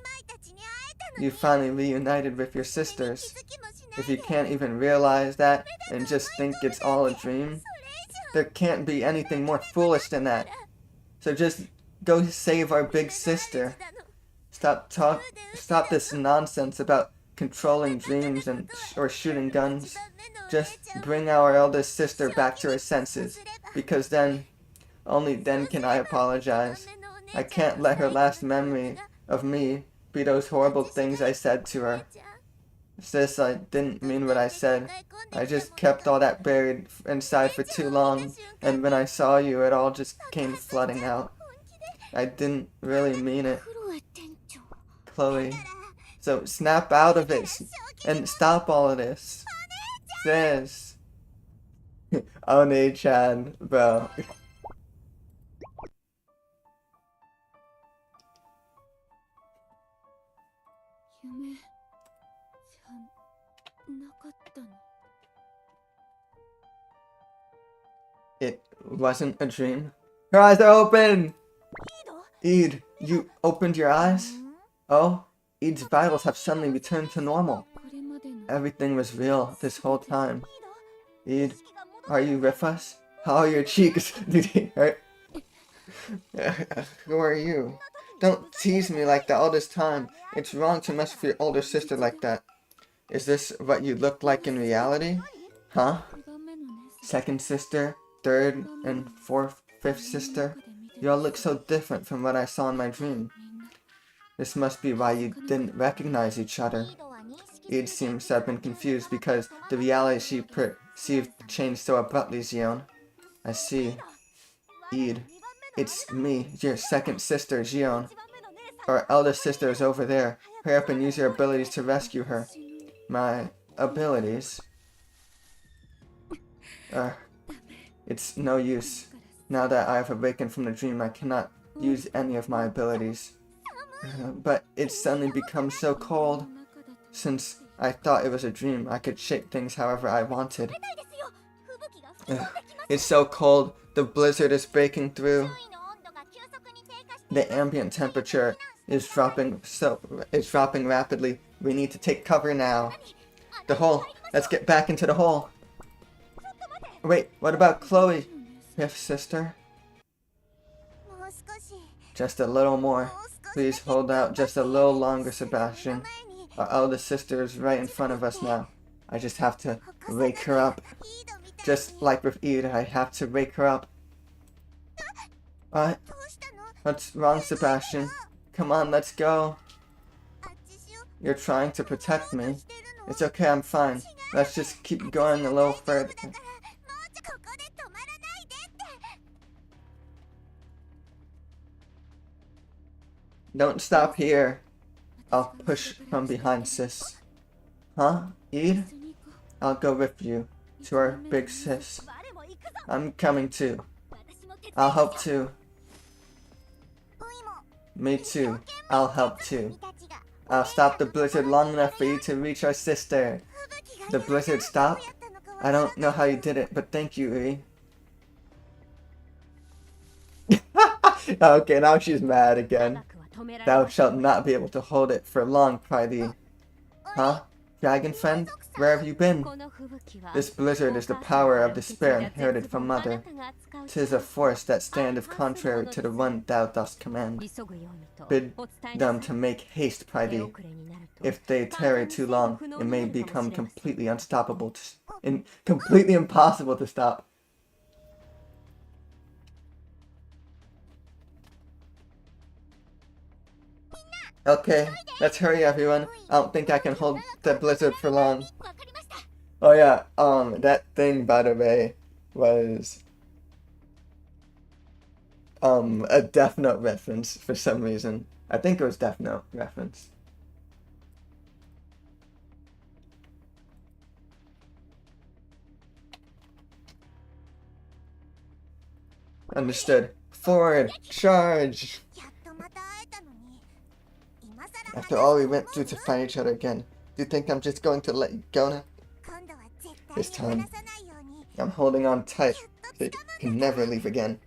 You finally reunited with your sisters. If you can't even realize that, and just think it's all a dream, there can't be anything more foolish than that. So just go save our big sister. Stop this nonsense about controlling dreams or shooting guns. Just bring our eldest sister back to her senses, because then, only then can I apologize. I can't let her last memory of me be those horrible things I said to her. Sis, I didn't mean what I said. I just kept all that buried inside for too long, and when I saw you, it all just came flooding out. I didn't really mean it. Chloe. So snap out of it and stop all of this. Sis. One-chan, bro. It wasn't a dream. Her eyes are open! Eid, you opened your eyes? Oh? Eid's vitals have suddenly returned to normal. Everything was real this whole time. Eid, are you with us? How are your cheeks? Did they hurt? Who are you? Don't tease me like that all this time. It's wrong to mess with your older sister like that. Is this what you look like in reality? Huh? Second sister, third and fifth sister? You all look so different from what I saw in my dream. This must be why you didn't recognize each other. Eid seems to have been confused because the reality she perceived changed so abruptly, Xion. I see. Eid, it's me, your second sister, Xion. Our eldest sister is over there. Hurry up and use your abilities to rescue her. My abilities? It's no use. Now that I have awakened from the dream, I cannot use any of my abilities. But it's suddenly become so cold. Since I thought it was a dream. I could shape things however I wanted. ですよ。吹雪が吹き Ugh. 込んできます。 It's so cold. The blizzard is breaking 周 through. 囲の温度が急速に低下して The ambient temperature is dropping rapidly. We need to take cover now. The hole. Let's get back into the hole. Wait, what about Chloe? Fifth sister? もう少し Just a little more. Please hold out just a little longer, Sebastian. Our eldest sister is right in front of us now. I just have to wake her up. Just like with Ida, I have to wake her up. What? どうしたの？ What's wrong, Sebastian? Come on, let's go. あっちしよ You're trying to protect う me. としてるの？ It's okay, I'm fine. Let's just keep going a little further. だからもうここで止まらないでって。 Don't stop here. I'll push from behind, sis. Huh? Eve? I'll go with you to our big sis. 我も行くぞ。 I'm coming too. 私も手伝い I'll ますよ。 help too. おいも Me too. I'll help too. 君たちが I'll stop the blizzard long enough for you to reach our sister. 吹雪が The blizzard stopped? どうやったのかわ I から don't know how you did it, but thank you, E. Okay, now she's mad again. 長くは止められ Thou ません shalt not be able to hold it for long, Prythee. Huh? Dragon friend? Where have you been? この吹雪は This blizzard is the power of despair inherited from mother. あなたが扱う 'Tis a force that standeth contrary to the one thou dost command. 急ぐようにと Bid お伝え them なさ to い。 make haste, 手 Prythee. 遅れになると If they tarry too long, it may become completely unstoppable completely impossible to stop. Okay, let's hurry everyone. I don't think I can hold the blizzard for long. わかりました。 Oh yeah, that thing by the way was a Death Note reference for some reason. I think it was Death Note reference. Understood. Forward, charge! やっとまた会えたのに。今更 After all we went through to find each other again, do you think I'm just going to let you go now? 今度は絶 This 対 time に離さないように。 I'm holding on tight so you can never leave again.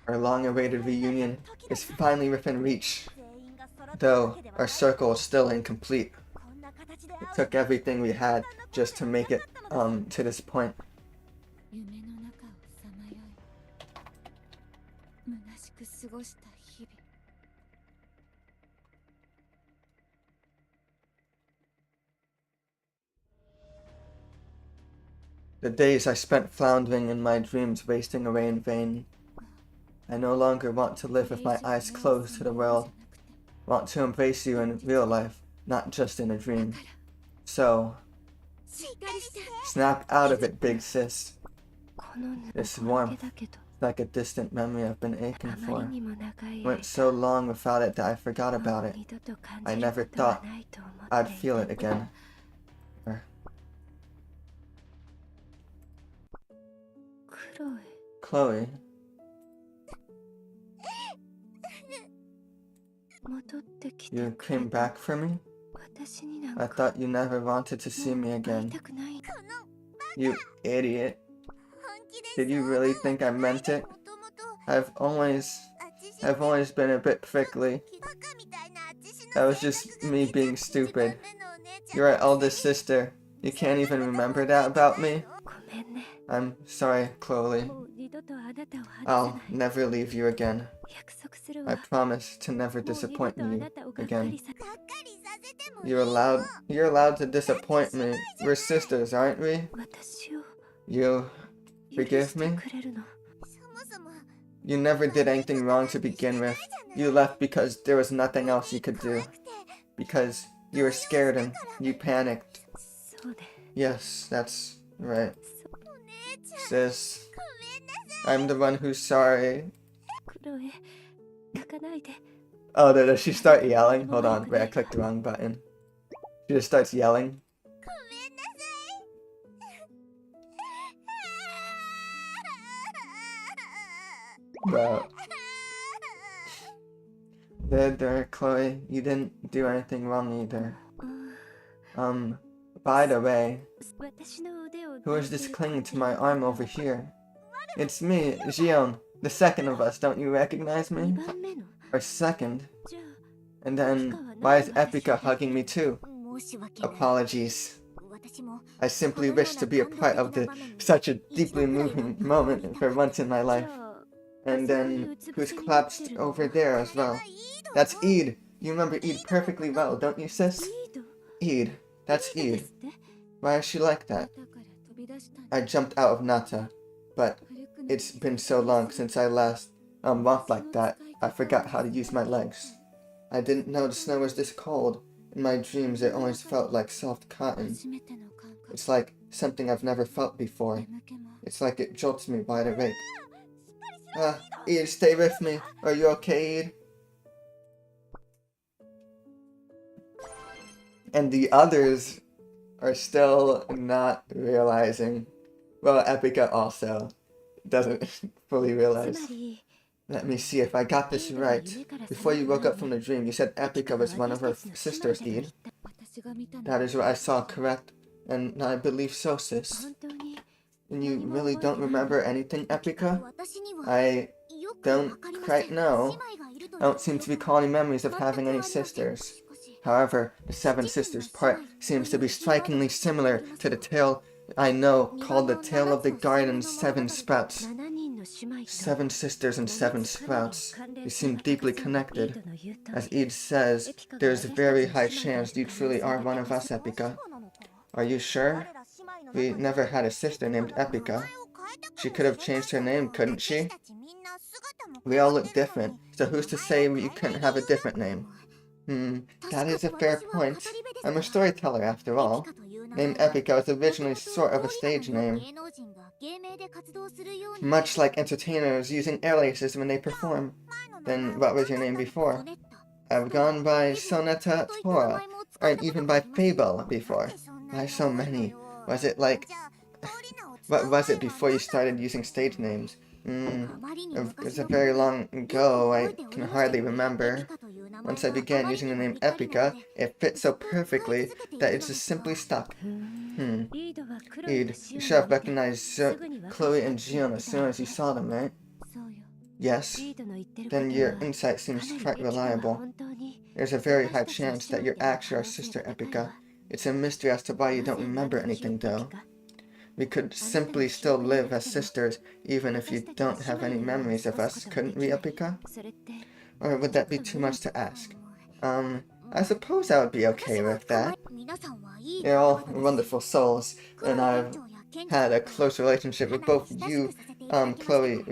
Our long-awaited reunion is finally within reach, 全員が揃ったわ though けでは our ない。 circle is still incomplete. こんな形で It 会う took everything we had just to make it to this point. 夢の中をさまよい虚しく過ごした日々。 The days I spent floundering in my dreams wasting away in vain. I no longer want to live with my eyes closed to the world. Want to embrace you in real life, not just in a dream. So, しっかりして。 snap out of it, big sis. このぬ This くもり warmth, だけど like a distant memory I've been あ aching ま for. りにも長い Went 間 so long without it that I forgot も about う it. 二度と感 I じる never ことは thought ないと思って I'd い feel た it again. Or クロエ Chloe, 戻ってきて you くれ came た back for me? 私にな I んか thought you never wanted to see me 会い again. たくない この You idiot. 本気で Did you really think I meant it? もともと I've always あっちし I've always been a bit prickly. バカみたいなあっちしの That was 性 just 格が me 出ちゃ being って stupid. 一番目のお姉ちゃん You're our eldest sister. You can't even remember that about me? ごめんね I'm sorry, Chloe. もう二度とあなたを離さ I'll ない never leave you again. 約束する I わ promise to never もう二度 disappoint とあ you なたをがっか again. りさ がっかりさせても You're allowed to disappoint me. We're sisters, aren't we? 私を You 許 forgive して me? くれるの そもそも You never did anything wrong to begin with. You left because there was nothing else you could do. 怖くて Because you were scared and you panicked. そうで Yes, that's right. お姉ちゃん Sis, ごめんなさい I'm the one who's sorry. クロエ泣かないで Oh, does she start yelling? Hold on, wait, I clicked the wrong button. She just starts yelling. ごめんなさい。 Bro. There, Chloe. You didn't do anything wrong either. By the way, 私の腕を who is this clinging to my arm over here? It's me, Gion, the second of us. Don't you recognize 2 me? 番目の Or second? じゃ And then, why is Epica hugging me too? 申し訳ない。 Apologies. 私も I simply wish to be a part of such a deeply moving moment for once in my あ life. じゃあ And then, who's collapsed over there as well? That's Eid. You remember Eid perfectly well, don't you, sis? いい Eid. That's で Eid. すって Why is she like that? だから飛び出したんだ I jumped out of Nata, but it's been so long since I last walked like that. I forgot how to use my legs. I didn't know the snow was this cold. In my dreams, it always felt like soft cotton. 初めての感覚 It's like something I've never felt before. 眠気も It's like it jolts me wide awake. Eid, stay with me. Are you okay, Eid? And the others are still not realizing. Well, Epica also doesn't fully つ realize. まり Let me see if I got this right. Before you woke up from the dream, you said Epica was one of her sisters, Eid. 私が見たの That is what I saw, correct? And I believe so, sis. 本当に And you really don't remember anything, Epica? 私には I よく don't わかりません。 quite know. 姉妹がいるという I don't seem to recall any memories of having any sisters. However, the seven sisters part seems to be strikingly similar to the tale I know called the Tale of the Garden's Seven Sprouts. 7人の姉妹と Seven sisters and seven sprouts. You seem deeply connected. の言う通 As り Eid says, there's a very high chance you truly are one of us, Epica. Are you sure? We never had a sister named Epica. She could have changed her name, couldn't she? We all look different, so who's to say you couldn't have a different name? That is a fair point. I'm a storyteller after all. Name Epica was originally sort of a stage name, much like entertainers using aliases when they perform. Then what was your name before? I've gone by Sonata Tora, or even by Fable before. Why so many? Was it like... What was it before you started using stage names? It was a very long ago, I can hardly remember. Once I began using the name Epica, it fit so perfectly that it just simply stuck. リードは黒い Eid, you should have recognized Chloe and Gion as soon as you saw them, right? そうよ Yes. リードの言ってること Then は your insight seems かな quite りできるわ reliable. 本当に There's a very high chance that you're actually our sister, Epica. It's a mystery as to why you don't remember anything, though. We could simply still live as sisters, even if you don't have any memories of us, couldn't we, Epica? それって Or would that be too much to ask? I suppose I would be okay with that. You're all wonderful souls, and I've had a close relationship with both you, Chloe,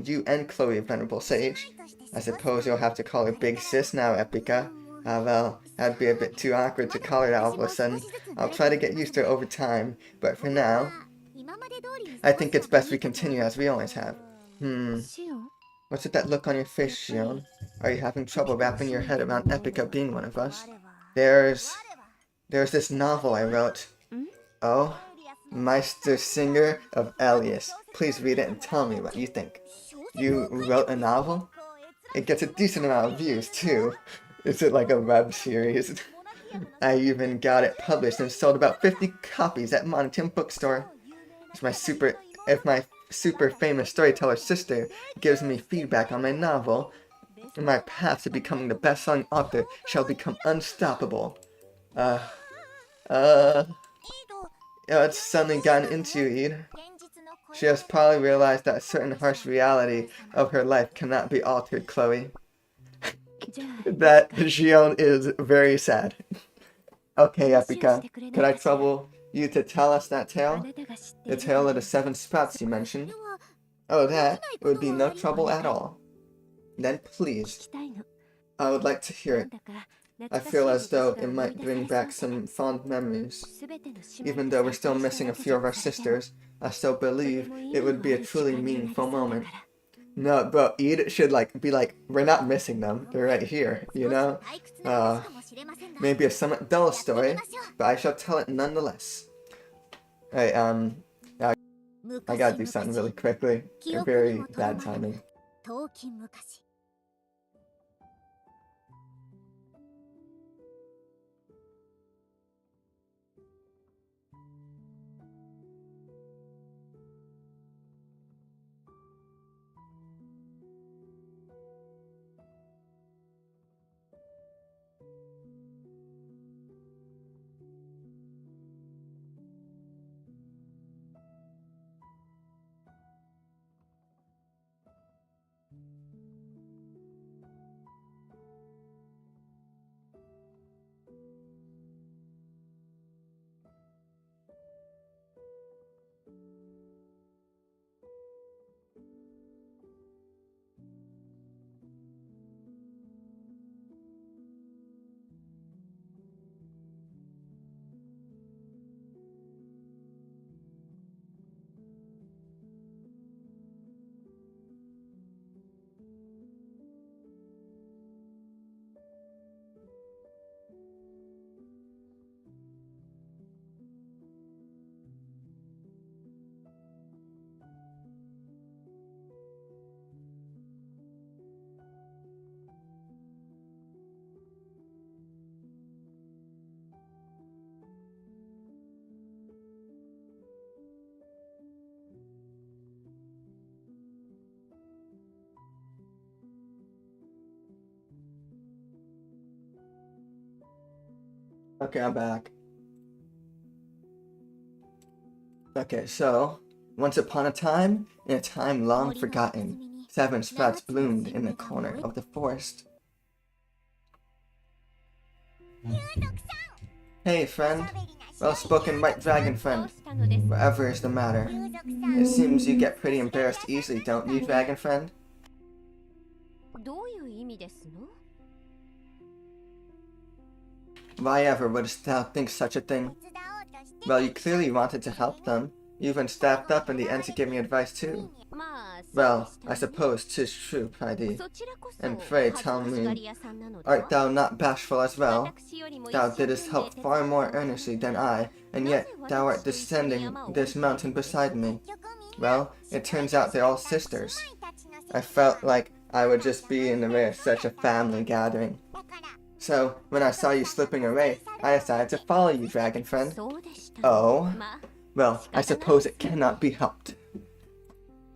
you and Chloe, Venerable Sage. I suppose you'll have to call her Big Sis now, Epica. Ah, well, that'd be a bit too awkward to call her that all of a sudden. I'll try to get used to it over time, but for now, I think it's best we continue as we always have. シオン What's with that look on your face, Shion? Are you having trouble wrapping your head around Epica being one of us? There's this novel I wrote. Oh? Meister Singer of Elias. Please read it and tell me what you think. You wrote a novel? It gets a decent amount of views, too. Is it like a web series? I even got it published and sold about 50 copies at Monoton Bookstore. If my super famous storyteller sister gives me feedback on my novel, my path to becoming the best-selling author shall become unstoppable. It's suddenly gotten into you, Eid. She has probably realized that a certain harsh reality of her life cannot be altered, Chloe. じゃあ That Gion is very sad. Okay, Epica, could I trouble you to tell us that あ tale? なたが知って The る tale of the seven sprouts you mentioned? Oh, that would be no trouble at all. Then 聞 please, きたいの I would like to hear なん it. だか I 懐かしい feel as こと though が it 思い might 出さ bring れ back そうだ some fond memories. すべての姉妹 Even が though we're still 再会した missing a だけ few じゃ of our されても sisters, I still believe it would be a truly meaningful moment. No, bro, Eid should like be like, we're not missing them. They're right here, you know? Maybe a somewhat dull story, but I shall tell it nonetheless. Alright, I gotta do something really quickly. Very bad timing. 遠き昔 Okay, I'm back. Okay, so, once upon a time, in a time long forgotten, 7 sprouts bloomed in the corner of the forest. Hey, friend. Well-spoken white dragon friend. Whatever is the matter? It seems you get pretty embarrassed easily, don't you, dragon friend? どういう意味ですの？ Why ever wouldst thou think such a thing? 手伝おうとして Well, you clearly wanted to help them. You even stepped up in the end to give me advice too. まあ、そうで Well, したね I suppose 'tis true, Pridey. そちらこそ And pray 恥ず tell かし me, がり屋さんなので art は thou not bashful as well? 私よりも一 Thou 生 didst 懸命 help 手伝 far った more のに earnestly than I, and yet thou art descending this mountain beside me. Well, it turns out they're all sisters. I felt like I would just be in the way of such a family gathering. だから So, when I saw you slipping away, I decided to follow you, dragon friend. そうでしたね Oh? まあ Well, I suppose it cannot be helped.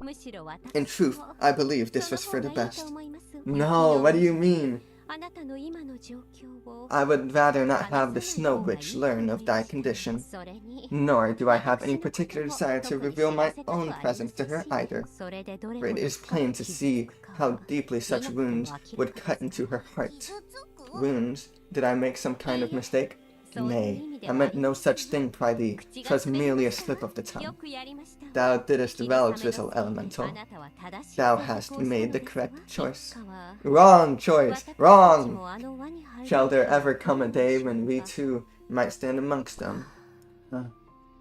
むしろ私 In truth, も I believe this そ was の for 方 the がいいと best. 思います No, what do you mean? あなたの今の状況を I would rather not have the Snow Witch learn of thy condition. それに Nor do I have any particular desire to reveal my own presence to her either. それでどれ For ほ it ど is 深 plain く to 傷 see つくか how は deeply such wounds would cut into her heart. 傷つく Wounds? Did I make some kind of mistake? Nay, I meant no such thing, Pridey. 'Twas merely a slip of the よ tongue. くやりました Thou didst 霧 well, 雨の Drizzle せい Elemental. あなたは正しい Thou 選択 hast をした made の the ですが correct choice. いつかは Wrong choice! 私たち Wrong! もあの輪に入る Shall there ことが ever come a day when we でき too might stand amongst them?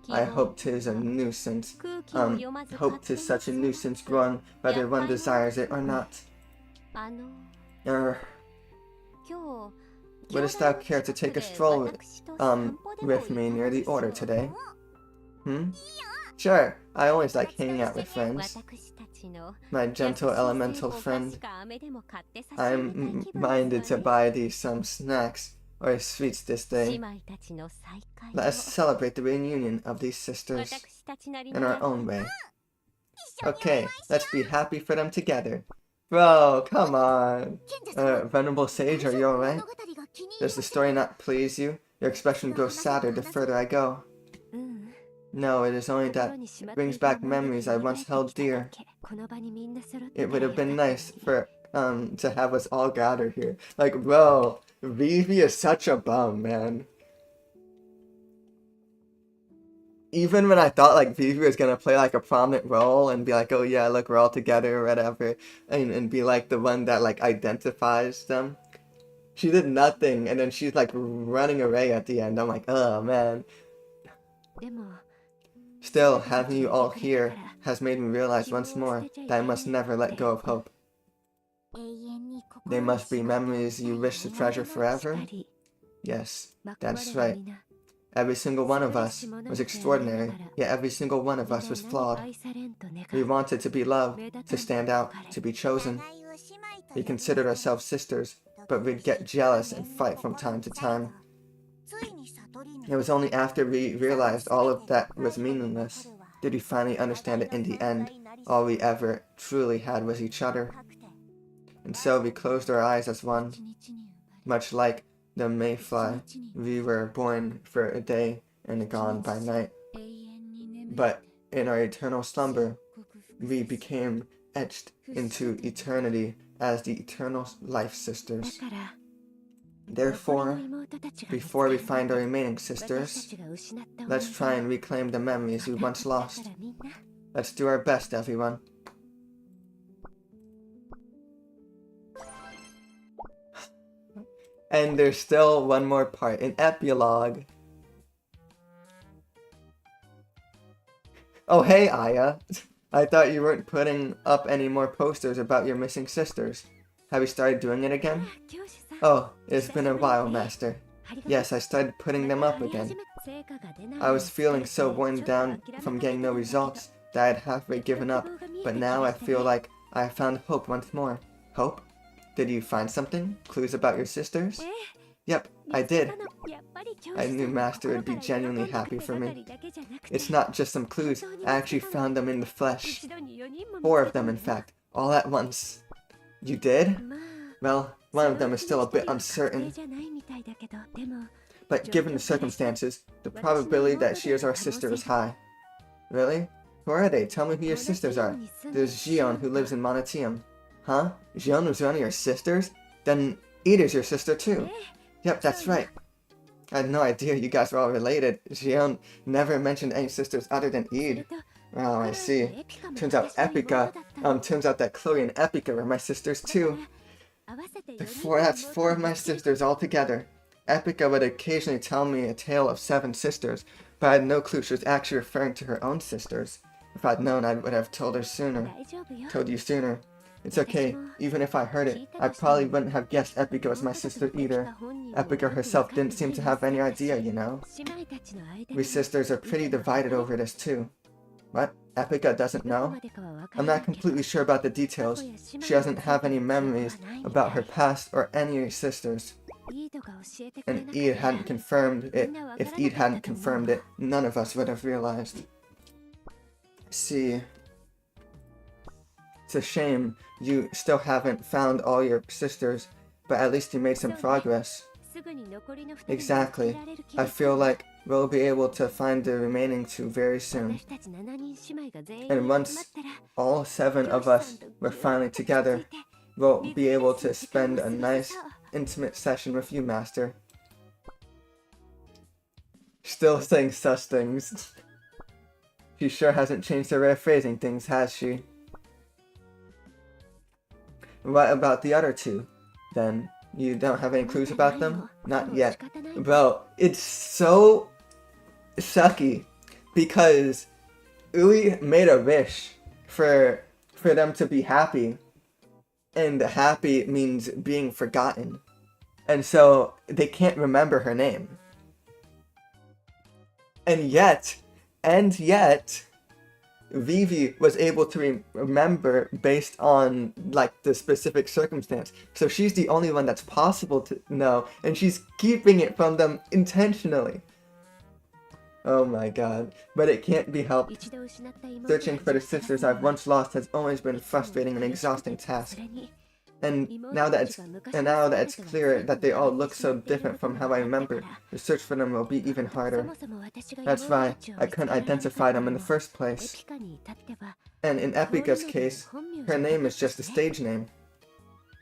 I hope 'tis a nuisance. 空気を読まず Hope 'tis such a nuisance grown, whether one desires it or not. あの Er, 今日 wouldst thou care to take a stroll, with me near the order today? Hmm? Sure, I always like hanging out with friends. 私たちの My gentle elemental friend. I'm minded to buy thee some snacks or sweets this 姉 day. 妹たちの再会 Let us celebrate the reunion of these sisters 私たちなり in の our own way. Okay, let's be happy for them together. Bro, come on. 賢者様 Venerable Sage, are you alright? 物語が気に入り Does the story not please you? Your expression grows sadder the further I go. うん No, it is only 心 that にしまって brings いた back 思い出 memories I が once held 蘇ってきた dear. だけこの場にみんな揃って It would have been たらよ nice for to have us all gathered here. Like, bro, Vivi is such a bum, man. Even when I thought like Vivi was gonna play like a prominent role and be like, oh yeah, look, we're all together or whatever, and be like the one that like identifies them, she did nothing, and then she's like running away at the end. I'm like, oh man. でも Still, having you all here has made me realize once more that I must never let go of hope. They must be memories you wish to treasure forever? Yes, that's right. Every single one of us was extraordinary, yet every single one of us was flawed. We wanted to be loved, to stand out, to be chosen. We considered ourselves sisters, but we'd get jealous and fight from time to time. It was only after we realized all of that was meaningless did we finally understand that in the end, all we ever truly had was each other. And so we closed our eyes as one. Much like the mayfly, we were born for a day and gone by night. But in our eternal slumber, we became etched into eternity as the eternal life sisters. Therefore, before we find our remaining sisters, let's try and reclaim the memories we once lost. Let's do our best, everyone. And there's still one more part, an epilogue. Oh hey, Aya. I thought you weren't putting up any more posters about your missing sisters. Have you started doing it again? Oh, it's been a while, Master. Yes, I started putting them up again. I was feeling so worn down from getting no results that I had halfway given up, but now I feel like I have found hope once more. Hope? Did you find something? Clues about your sisters? Yep, I did. I knew Master would be genuinely happy for me. It's not just some clues, I actually found them in the flesh. 4 of them, in fact, all at once. You did? Well, one of them is still a bit uncertain. But given the circumstances, the probability that she is our sister is high. Really? Who are they? Tell me who your sisters are. There's Xion, who lives in Monetium. Huh? Xion was one of your sisters? Then Id is your sister too. Yep, that's right. I had no idea you guys were all related. Xion never mentioned any sisters other than Id. Oh, I see. Turns out that Chloe and Epica were my sisters too. That's 4 of my sisters all together. Epica would occasionally tell me a tale of 7 sisters, but I had no clue she was actually referring to her own sisters. If I'd known, I would have told you sooner. It's okay, even if I heard it, I probably wouldn't have guessed Epica was my sister either. Epica herself didn't seem to have any idea, you know? We sisters are pretty divided over this too. What? Epica doesn't know? I'm not completely sure about the details. She doesn't have any memories about her past or any sisters. And Id hadn't confirmed it. If Id hadn't confirmed it, none of us would have realized. See, it's a shame you still haven't found all your sisters, but at least you made some progress. Exactly. I feel like we'll be able to find the remaining 2 very soon. And once all 7 of us were finally together, we'll be able to spend a nice, intimate session with you, Master. Still saying such things. She sure hasn't changed her way of phrasing things, has she? What about the other 2, then? You don't have any clues about them? Not yet. Bro, it's so sucky because Ui made a wish for them to be happy, and happy means being forgotten, and so they can't remember her name. And yet, Vivi was able to remember based on, like, the specific circumstance. So she's the only one that's possible to know, and she's keeping it from them intentionally. Oh my god. But it can't be helped. Searching for the sisters I've once lost has always been a frustrating and exhausting task. And now that it's clear that they all look so different from how I remember, the search for them will be even harder. That's why I couldn't identify them in the first place. And in Epica's case, her name is just a stage name.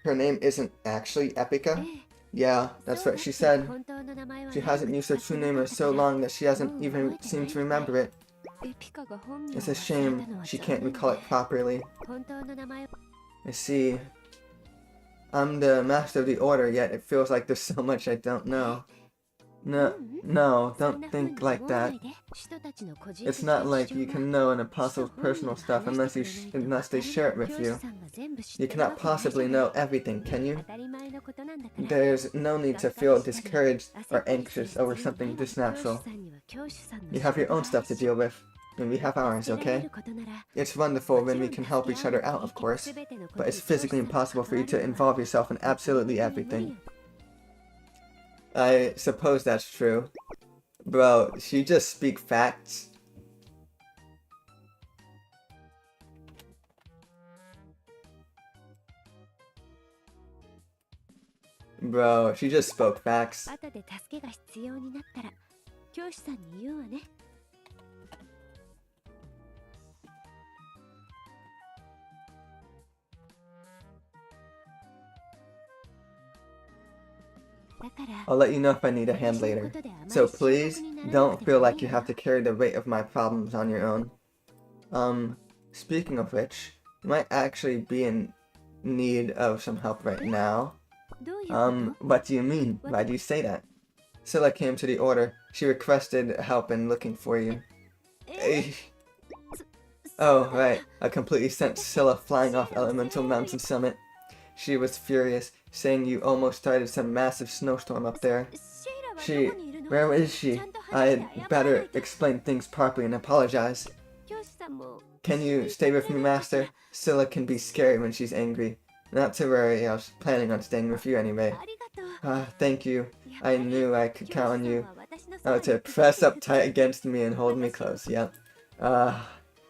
Her name isn't actually Epica? Yeah, that's what she said. She hasn't used her true name in so long that she hasn't even seemed to remember it. It's a shame she can't recall it properly. I see. I'm the master of the order, yet it feels like there's so much I don't know. No, don't think like that. It's not like you can know an apostle's personal stuff unless they share it with you. You cannot possibly know everything, can you? There's no need to feel discouraged or anxious over something this natural. You have your own stuff to deal with, and we have ours, okay? It's wonderful when we can help each other out, of course, but it's physically impossible for you to involve yourself in absolutely everything. I suppose that's true. Bro, she just speak facts. Bro, she just spoke facts. 後で助けが必要になったら教師さんに言うわね。I'll let you know if I need a hand later. So please, don't feel like you have to carry the weight of my problems on your own. Speaking of which, you might actually be in need of some help right now. What do you mean? Why do you say that? Scylla came to the order. She requested help in looking for you. Oh, right. I completely sent Scylla flying off Elemental Mountain Summit. She was furious, saying you almost started some massive snowstorm up there. Where is she? I'd better explain things properly and apologize. Can you stay with me, Master? Scylla can be scary when she's angry. Not to worry, I was planning on staying with you anyway. Thank you. I knew I could count on you. To press up tight against me and hold me close, yep.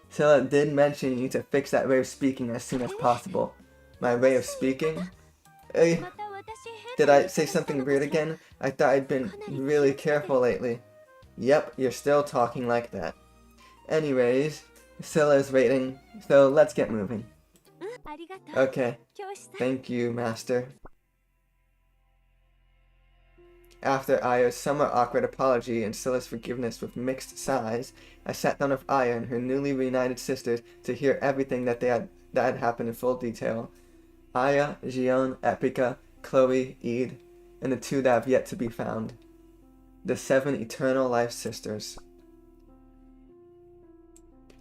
Scylla did mention you need to fix that way of speaking as soon as possible. My way of speaking? Did I say something weird again? I thought I'd been really careful lately. Yep, you're still talking like that. Anyways, Scylla's waiting, so let's get moving. Okay. Thank you, Master. After Aya's somewhat awkward apology and Scylla's forgiveness with mixed sighs, I sat down with Aya and her newly reunited sisters to hear everything that had happened in full detail. Aya, Gion, Epica, Chloe, Ede, and the two that have yet to be found. The 7 Eternal Life Sisters.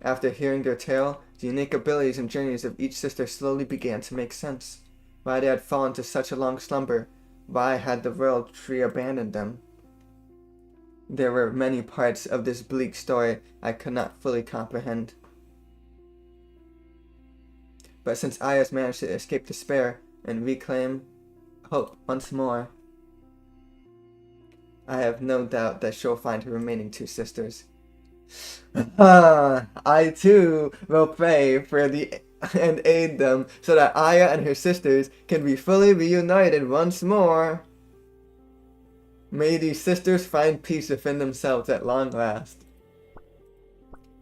After hearing their tale, the unique abilities and journeys of each sister slowly began to make sense. Why they had fallen to such a long slumber, why had the world tree abandoned them? There were many parts of this bleak story I could not fully comprehend. But since Aya's managed to escape despair and reclaim hope once more, I have no doubt that she'll find her remaining 2 sisters. I too will pray for and aid them so that Aya and her sisters can be fully reunited once more. May these sisters find peace within themselves at long last.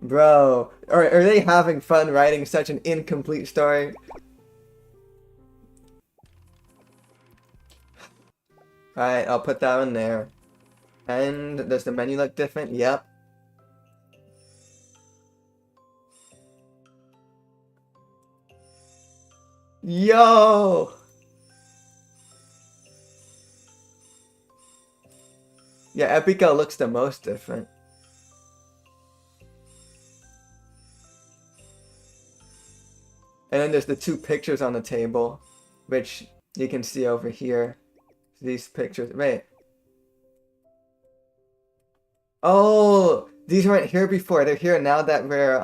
Bro, are they having fun writing such an incomplete story? Alright, I'll put that one there. And does the menu look different? Yep. Yo! Yeah, Epica looks the most different. And then there's the 2 pictures on the table, which you can see over here. These pictures. Wait. Oh! These weren't here before. They're here now that we're,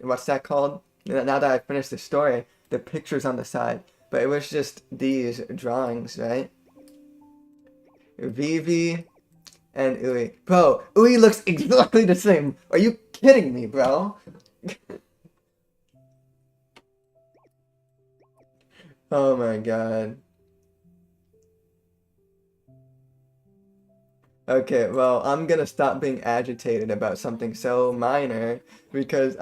what's that called? Now that I finished the story. The pictures on the side, but it was just these drawings, right? Vivi and Ui. Bro, Ui looks exactly the same. Are you kidding me, bro? Oh my god. Okay, well, I'm gonna stop being agitated about something so minor because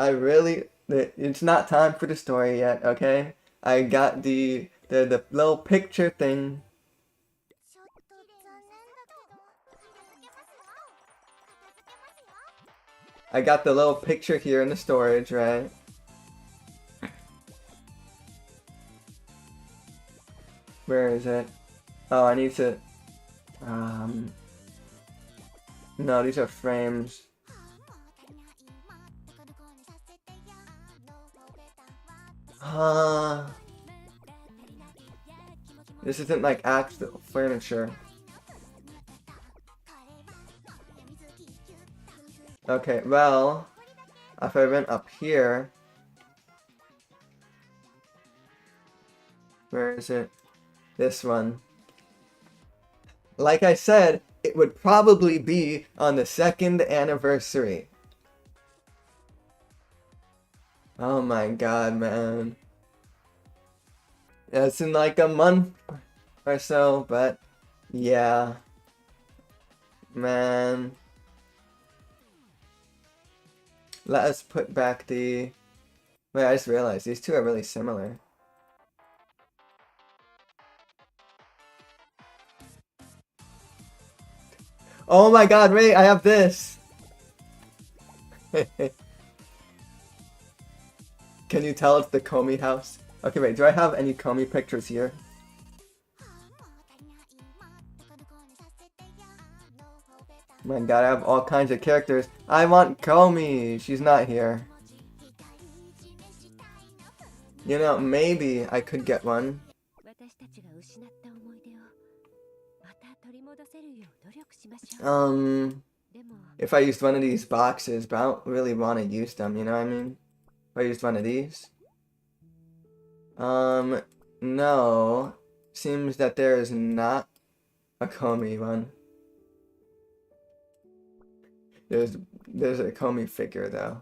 it's not time for the story yet, okay? I got the little picture thing. I got the little picture here in the storage, right? Where is it? Oh, I need to... No, these are frames. This isn't like actual furniture. Okay, well, if I went up here, where is it? This one. Like I said, it would probably be on the 2nd anniversary. Oh my god, man. It's in like a month or so, but yeah. Man. Let us put back the... Wait, I just realized these two are really similar. Oh my god, wait, I have this! Can you tell it's the Comey house? Okay, wait, do I have any Comey pictures here? My god, I have all kinds of characters. I want Comey! She's not here. You know, maybe I could get one. If I used one of these boxes, but I don't really want to use them, you know what I mean? If I used one of these. No. Seems that there is not a Comey one. There's a Comey figure though.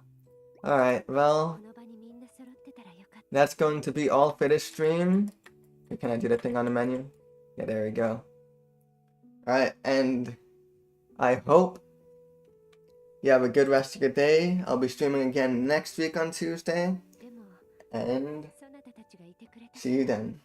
Alright, well, that's going to be all for this stream. Can I do the thing on the menu? Yeah, there we go. Alright, and I hope you have a good rest of your day. I'll be streaming again next week on Tuesday. And see you then.